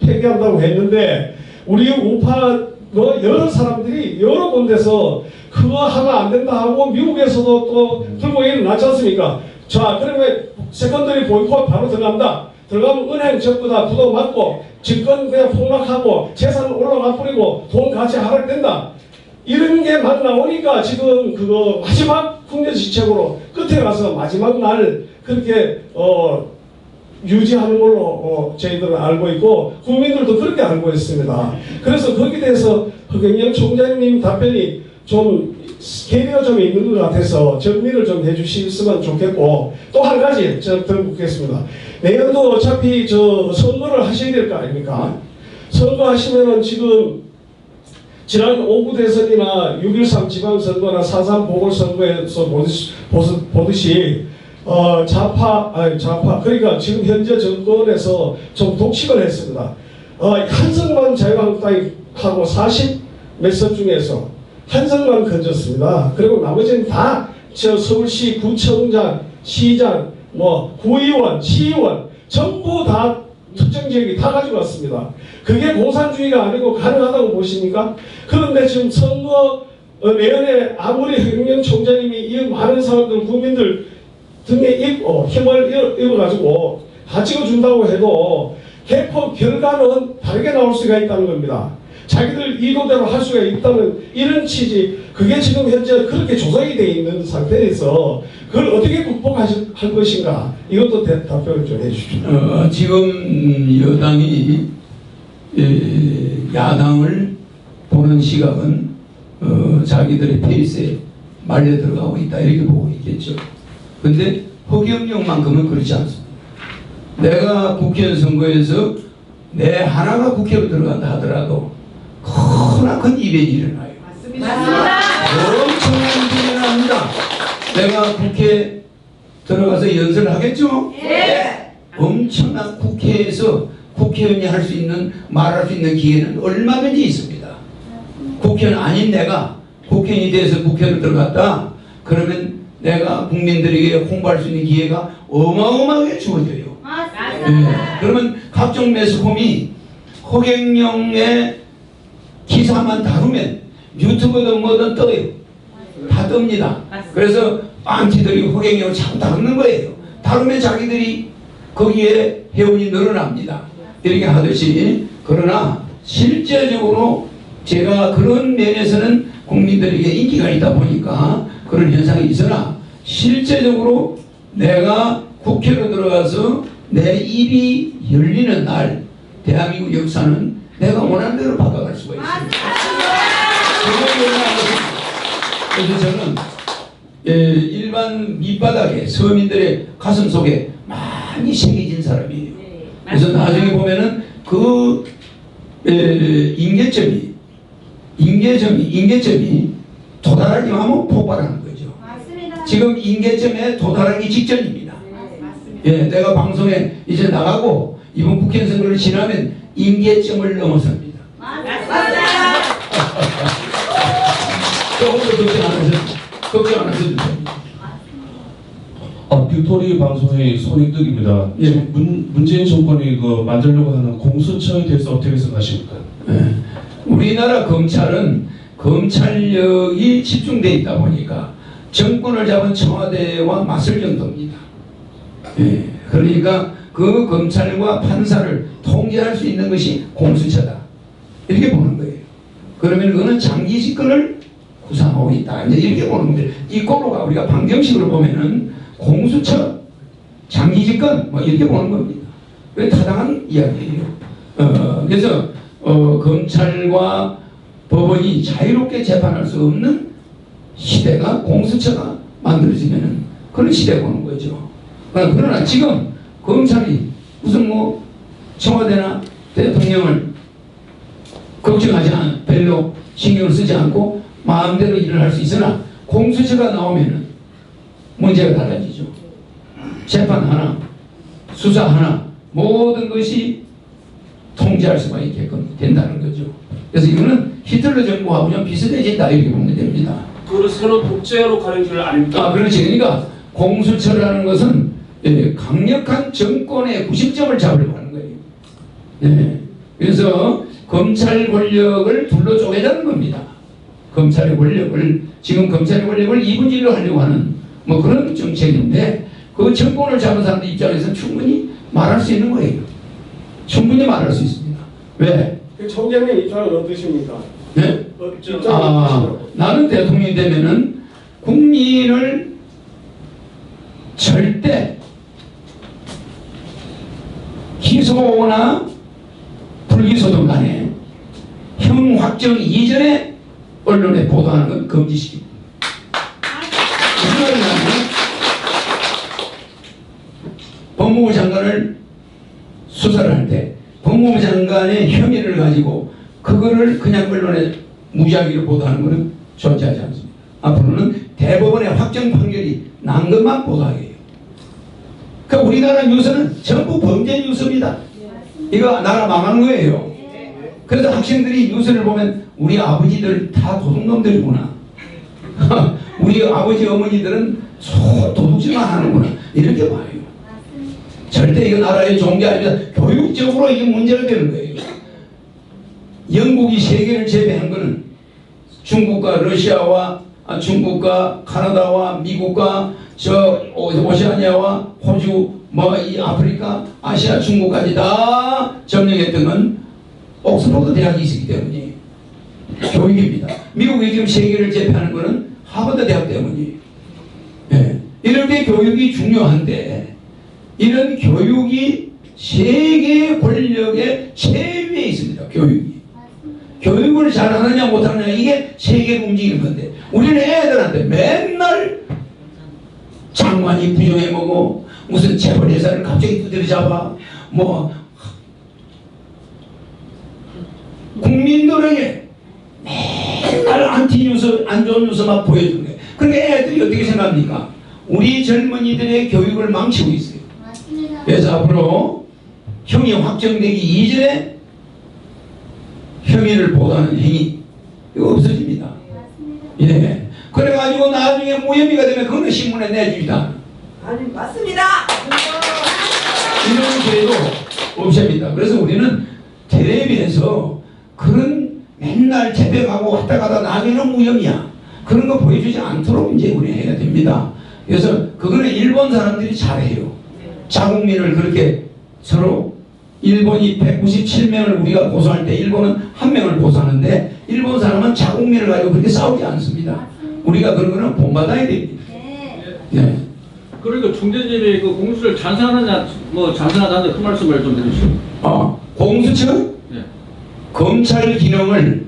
폐기한다고 했는데 우리 우파 여러 사람들이 여러 군데서 그거 하면 안 된다 하고 미국에서도 또 들고 일어났지 않습니까? 자, 그러면 세컨더리 보이콧 바로 들어간다. 들어가면 은행 전부 다 부도 맞고 집권 그냥 폭락하고 재산 올라가 버리고 돈 가치 하락된다. 이런 게 막 나오니까 지금 그거 마지막 국내지책으로 끝에 가서 마지막 날 그렇게 유지하는 걸로 저희들은 알고 있고 국민들도 그렇게 알고 있습니다. 그래서 거기에 대해서 허경영 총장님 답변이 좀 계기가 좀 있는 것 같아서 정리를 좀 해주시면 좋겠고 또 한 가지 더 묻겠습니다. 내년도 어차피 선거를 하셔야 될 거 아닙니까? 선거하시면은 지금 지난 5구 대선이나 6.13 지방선거나 4.3 보궐선거에서 보듯이 좌파 그러니까 지금 현재 정권에서 좀 독식을 했습니다. 한성만 자유한국당하고 40 몇 석 중에서 한성만 건졌습니다. 그리고 나머지는 다 서울시 구청장, 시장, 구의원, 시의원 전부 다 특정 지역이 다 가지고 왔습니다. 그게 공산주의가 아니고 가능하다고 보십니까? 그런데 지금 선거 내년에 아무리 허경영 총장님이 이 많은 사람들 국민들 등에 힘을 입어가지고 다 찍어준다고 해도 개표 결과는 다르게 나올 수가 있다는 겁니다. 자기들 의도대로 할 수가 있다는 이런 취지, 그게 지금 현재 그렇게 조성이 되어 있는 상태에서 그걸 어떻게 극복할 것인가, 이것도 답변을 좀 해주십시오. 지금 여당이 야당을 보는 시각은 자기들의 페이스에 말려 들어가고 있다 이렇게 보고 있겠죠. 근데 허경영만큼은 그렇지 않습니다. 내가 국회의원 선거에서 내 하나가 국회로 들어간다 하더라도 크나큰 이변이 일어나요. 맞습니다. 엄청난 일이 일어납니다. 내가 국회에 들어가서 연설을 하겠죠? 네. 엄청난 국회에서 국회의원이 할 수 있는, 말할 수 있는 기회는 얼마든지 있습니다. 국회의원 아닌 내가 국회의원이 돼서 국회로 들어갔다 그러면 내가 국민들에게 홍보할 수 있는 기회가 어마어마하게 주어져요. 맞습니다. 그러면 각종 매스컴이 허경영의 기사만 다루면 유튜브든 뭐든 떠요. 다 뜹니다. 그래서 안티들이 허경영을 자꾸 다루는 거예요. 다루면 자기들이 거기에 회원이 늘어납니다. 이렇게 하듯이. 그러나 실제적으로 제가 그런 면에서는 국민들에게 인기가 있다 보니까 그런 현상이 있으나 실제적으로 내가 국회로 들어가서 내 입이 열리는 날 대한민국 역사는 내가 원하는 대로 바꿔갈 수가 있습니다. 그래서 저는 일반 밑바닥에 서민들의 가슴 속에 많이 새겨진 사람이에요. 그래서 나중에 보면은 그 인계점이 도달하기만 하면 폭발하는 거죠. 맞습니다. 지금 인계점에 도달하기 직전입니다. 맞습니다. 내가 방송에 이제 나가고 이번 국회의원 선거를 지나면 인계점을 넘어섭니다. 맞습니다. 조금도 걱정 안 하셔도 됩니다. 뷰토리 방송의 손익득입니다. 예. 문재인 정권이 만들려고 하는 공수처에 대해서 어떻게 생각하십니까? 우리나라 검찰은 검찰력이 집중되어 있다 보니까 정권을 잡은 청와대와 맞설 정도입니다. 그러니까 그 검찰과 판사를 통제할 수 있는 것이 공수처다 이렇게 보는 거예요. 그러면 그거는 장기 집권을 구상하고 있다. 이제 이렇게 보는 겁니다. 이 꼴로가 우리가 방정식으로 보면은 공수처, 장기집권 뭐 이렇게 보는 겁니다. 왜 타당한 이야기예요. 그래서 검찰과 법원이 자유롭게 재판할 수 없는 시대가 공수처가 만들어지면은 그런 시대에 보는 거죠. 그러나 지금 검찰이 무슨 뭐 청와대나 대통령을 걱정하지 않아 별로 신경을 쓰지 않고 마음대로 일을 할 수 있으나 공수처가 나오면은 문제가 달라지죠. 재판 하나, 수사 하나, 모든 것이 통제할 수가 있게끔 된다는 거죠. 그래서 이거는 히틀러 정부하고 좀 비슷해진다 이렇게 보면 됩니다. 그래서 독재로 가는 줄 아닙니까? 그렇지. 그러니까 공수처라는 것은 강력한 정권의 구심점을 잡으려고 하는 거예요. 네. 그래서 검찰 권력을 둘로 쪼개자는 겁니다. 검찰의 권력을 지금 검찰의 권력을 이분질로 하려고 하는 뭐 그런 정책인데 그 정권을 잡은 사람들 입장에서는 충분히 말할 수 있는 거예요. 충분히 말할 수 있습니다. 왜? 총장님 입장은 어떠십니까? 네? 입장은 어떠십니까? 나는 대통령이 되면은 국민을 절대 기소나 불기소든 간에 형 확정 이전에 언론에 보도하는 건 금지시킵니다. 무슨 말이냐면 법무부 장관을 수사를 할 때 법무부 장관의 혐의를 가지고 그거를 그냥 언론에 무작위로 보도하는 것은 존재하지 않습니다. 앞으로는 대법원의 확정 판결이 난 것만 보도하게 해요. 그러니까 우리나라 뉴스는 전부 범죄 뉴스입니다. 이거 나라 망하는 거예요. 그래서 학생들이 뉴스를 보면 우리 아버지들 다 도둑놈들이구나. 우리 아버지 어머니들은 도둑질만 하는구나. 이렇게 봐요. 절대 이거 나라의 좋은 게 아닙니다. 교육적으로 이게 문제가 되는 거예요. 영국이 세계를 제패한 거는 중국과 러시아와 중국과 카나다와 미국과 오세아니아와 호주 뭐 이 아프리카 아시아 중국까지 다 점령했던 건 옥스퍼드 대학이 있었기 때문이에요. 교육입니다. 미국이 지금 세계를 제패하는 거는 하버드 대학 때문이에요. 네. 이럴 때 교육이 중요한데 이런 교육이 세계 권력의 최위에 있습니다. 교육이. 교육을 잘하느냐 못하느냐 이게 세계를 움직이는 건데 우리는 애들한테 맨날 장관이 부정해먹고 무슨 재벌회사를 갑자기 두드려 잡아 뭐 국민들에게 맨날 안티뉴스 안 좋은 뉴스만 보여주는 거예요. 그러니까 애들이 어떻게 생각합니까? 우리 젊은이들의 교육을 망치고 있어요. 그래서 앞으로 형이 확정되기 이전에 혐의를 보도하는 행위 이거 없어집니다. 예. 그래가지고 나중에 무혐의가 되면 그거는 신문에 내줍니다. 아니 맞습니다. 이런 기회도 없습니다. 그래서 우리는 텔레비에서 그런 맨날 재배하고 왔다 가다 나중에는 무혐의야. 그런 거 보여주지 않도록 이제 우리 해야 됩니다. 그래서 그거는 일본 사람들이 잘해요. 자국민을 그렇게 서로 일본이 197명을 우리가 고소할 때 일본은 한 명을 고소하는데 일본 사람은 자국민을 가지고 그렇게 싸우지 않습니다. 우리가 그런 거는 본받아야 됩니다. 네. 그러니까 총재님이 그 공수를 찬성하느냐 뭐 찬성하다는 그 말씀을 좀 해주시죠. 공수처? 네. 검찰 기능을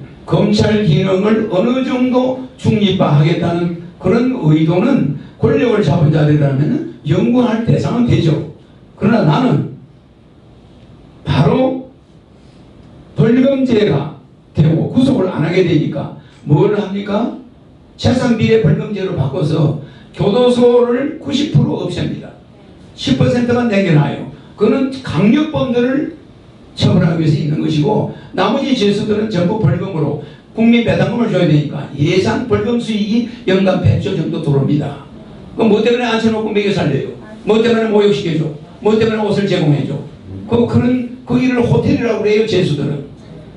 어느 정도 중립화하겠다는 그런 의도는 권력을 잡은 자들이라면 연구할 대상은 되죠. 그러나 나는 바로 벌금제가 되고 구속을 안 하게 되니까 뭘 합니까? 재산비례 벌금제로 바꿔서 교도소를 90% 없앱니다. 10%만 남겨놔요. 그거는 강력범들을 처벌하기 위해서 있는 것이고 나머지 죄수들은 전부 벌금으로 국민 배당금을 줘야 되니까 예상 벌금 수익이 연간 100조 정도 들어옵니다. 그럼 뭐 때문에 앉혀놓고 먹여 살려요? 뭐 때문에 모욕시켜줘? 뭐 때문에 옷을 제공해줘? 그 일을 호텔이라고 그래요. 죄수들은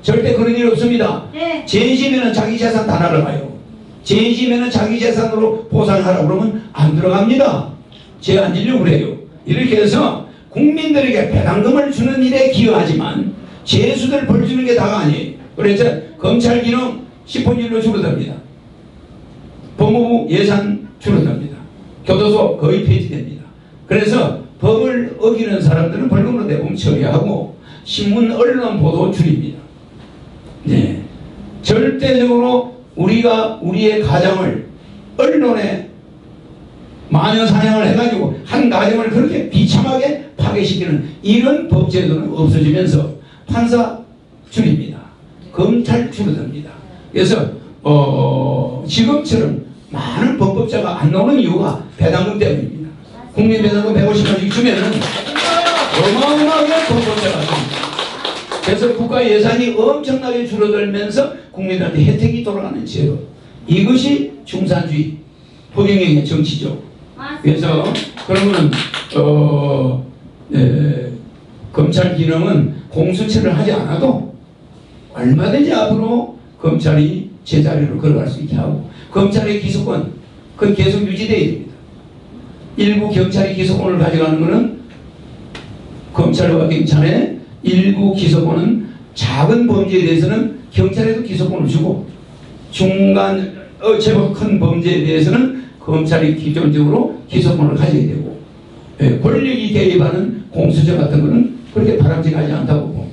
절대 그런 일 없습니다. 네. 죄지면은 자기 재산 다 날아가요. 죄지면은 자기 재산으로 보상하라고 그러면 안 들어갑니다. 죄 안 지려고 그래요. 이렇게 해서 국민들에게 배당금을 주는 일에 기여하지만 죄수들 벌 주는 게 다가 아니에요. 그래서 검찰 기능 10분의 1로 줄어듭니다. 법무부 예산 줄어듭니다. 교도소 거의 폐지됩니다. 그래서 법을 어기는 사람들은 벌금으로 대부분 처리하고 신문 언론 보도 줄입니다. 네. 절대적으로 우리가 우리의 가정을 언론에 마녀 사냥을 해가지고 한 가정을 그렇게 비참하게 파괴시키는 이런 법제도는 없어지면서 판사 줄입니다. 검찰 줄어듭니다. 그래서 지금처럼 많은 범법자가 안 나오는 이유가 배당금 때문입니다. 국민 배당금 150원씩 주면은 어마어마하게 범법자가 나옵니다. 그래서 국가 예산이 엄청나게 줄어들면서 국민들한테 혜택이 돌아가는 제도. 이것이 중산주의, 허경영의 정치죠. 그래서 그러면 검찰 기능은 공수처를 하지 않아도 얼마든지 앞으로 검찰이 제자리로 걸어갈 수 있게 하고 검찰의 기소권 그건 계속 유지되어야 됩니다. 일부 경찰이 기소권을 가져가는 것은 검찰과 경찰의 일부 기소권은 작은 범죄에 대해서는 경찰에도 기소권을 주고 중간 제법 큰 범죄에 대해서는 검찰이 기존적으로 기소권을 가져야 되고 권력이 개입하는 공수처 같은 것은 그렇게 바람직하지 않다고 봅니다.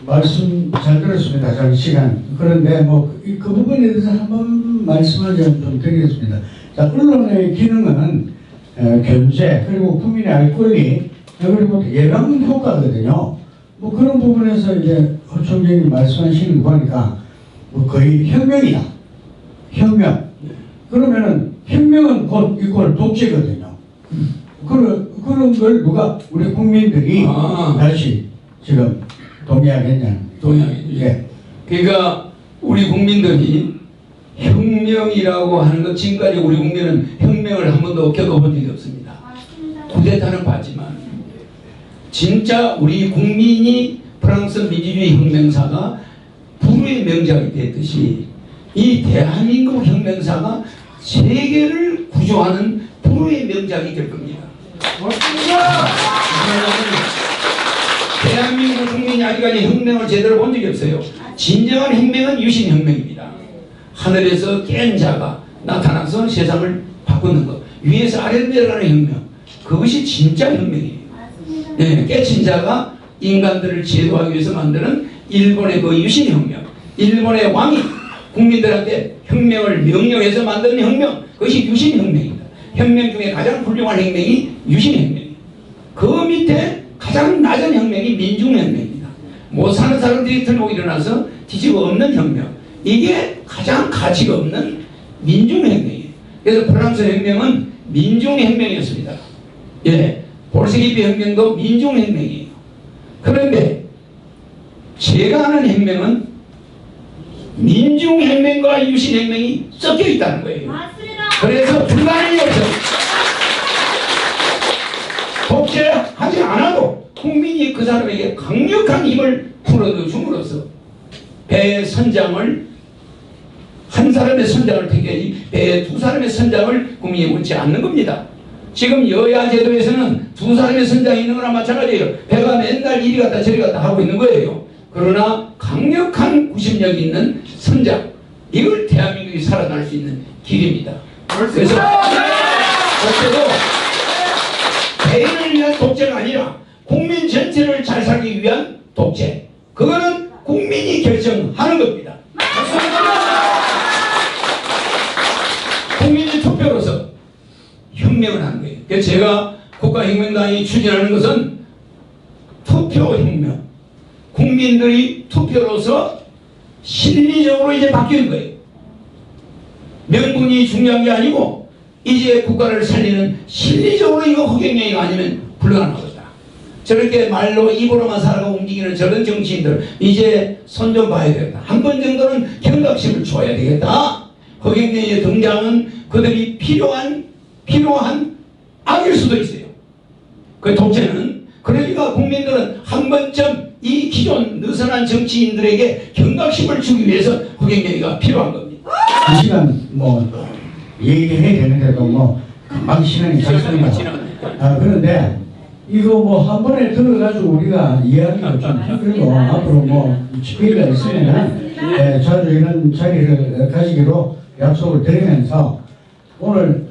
말씀 잘 들었습니다. 잘 시간. 그런데 뭐 그 부분에 대해서 한번 말씀을 좀 드리겠습니다. 자, 언론의 기능은 견제 그리고 국민의 알 권리 그리고 예방 효과거든요. 뭐 그런 부분에서 이제 허 총장님 말씀하시는 거 보니까 뭐 거의 혁명이다. 혁명. 그러면은 혁명은 곧 이꼴 독재거든요. 그런 걸 누가 우리 국민들이 다시 지금 동의하겠냐는. 동의하겠죠. 예. 그러니까 우리 국민들이 혁명이라고 하는 것 지금까지 우리 국민은 혁명을 한 번도 겪어본 적이 없습니다. 쿠데타는 봤지만 진짜 우리 국민이 프랑스 민주주의 혁명사가 불후의 명작이 됐듯이 이 대한민국 혁명사가 세계를 구조하는 불후의 명작이 될 겁니다. 대한민국 국민이 아직까지 혁명을 제대로 본 적이 없어요. 진정한 혁명은 유신혁명입니다. 하늘에서 깬 자가 나타나서 세상을 바꾸는 것. 위에서 아래로 내려가는 혁명. 그것이 진짜 혁명이에요. 네, 깨친 자가 인간들을 제도하기 위해서 만드는 일본의 그 유신혁명. 일본의 왕이 국민들한테 혁명을 명령해서 만드는 혁명. 그것이 유신혁명입니다. 혁명 중에 가장 훌륭한 혁명이 유신혁명이에요. 그 밑에 가장 낮은 혁명이 민중혁명입니다. 못 사는 사람들이 들고 일어나서 뒤집어 엎는 혁명. 이게 가장 가치가 없는 민중혁명이에요. 그래서 프랑스 혁명은 민중혁명이었습니다. 예, 볼셰비키 혁명도 민중혁명이에요. 그런데 제가 하는 혁명은 민중혁명과 유신혁명이 섞여 있다는 거예요. 그래서 불가능이 없어요. 독재하지 않아도 국민이 그 사람에게 강력한 힘을 풀어줘 줌으로써 배의 선장을 한 사람의 선장을 택해야지 배의 두 사람의 선장을 국민이 원치 않는 겁니다. 지금 여야 제도에서는 두 사람의 선장이 있는 거나 마찬가지예요. 배가 맨날 이리 갔다 저리 갔다 하고 있는 거예요. 그러나 강력한 구심력 있는 선장, 이걸 대한민국이 살아날 수 있는 길입니다. 그래서 독재도 개인을 위한 독재가 아니라 국민 전체를 잘 살기 위한 독재. 그거는 국민이 결정하는 겁니다. 국민의 투표로서 혁명을 하는 거예요. 그래서 제가 국가혁명당이 추진하는 것은 투표혁명. 국민들이 투표로서 실리적으로 이제 바뀌는 거예요. 명분이 중요한 게 아니고 이제 국가를 살리는 실리적으로 이거 허경영이가 아니면 불가능하거든. 저렇게 말로 입으로만 살아가고 움직이는 저런 정치인들 이제 손 좀 봐야 되겠다. 한 번 정도는 경각심을 줘야 되겠다. 허경영의 등장은 그들이 필요한 악일 수도 있어요. 그 독재는. 그러니까 국민들은 한 번쯤 이 기존 느슨한 정치인들에게 경각심을 주기 위해서 허경영이가 필요한 겁니다. 이 시간 뭐 얘기해야 되는데도 뭐 금방 시간이 찼습니다. 그런데 이거 뭐 한 번에 들어가지고 우리가 이해하기가 좀 힘들고 앞으로 뭐 기회가 있으면 자주 이런 자리를 가지기로 약속을 드리면서 오늘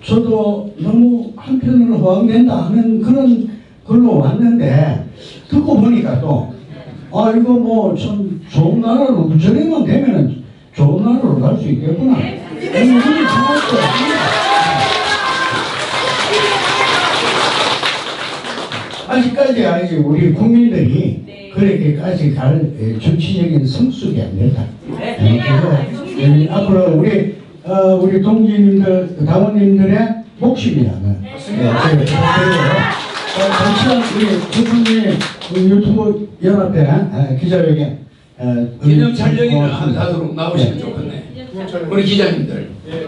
저도 너무 한편으로 허황된다 하는 그런 걸로 왔는데 듣고 보니까 또 이거 뭐 참 좋은 나라로 무전에만 되면은 좋은 나라로 갈 수 있겠구나. 이런 생각도 아직까지 아직 우리 국민들이 그렇게까지 갈 정치적인 성숙이 안 됐다. 그래서 앞으로 우리 동지님들, 당원님들의 몫입니다. 그리고 잠시만 우리 대통령의 유튜브 연합회 기자회견 기념 촬영을 하도록 나오시면 좋겠네. 우리 기자님들.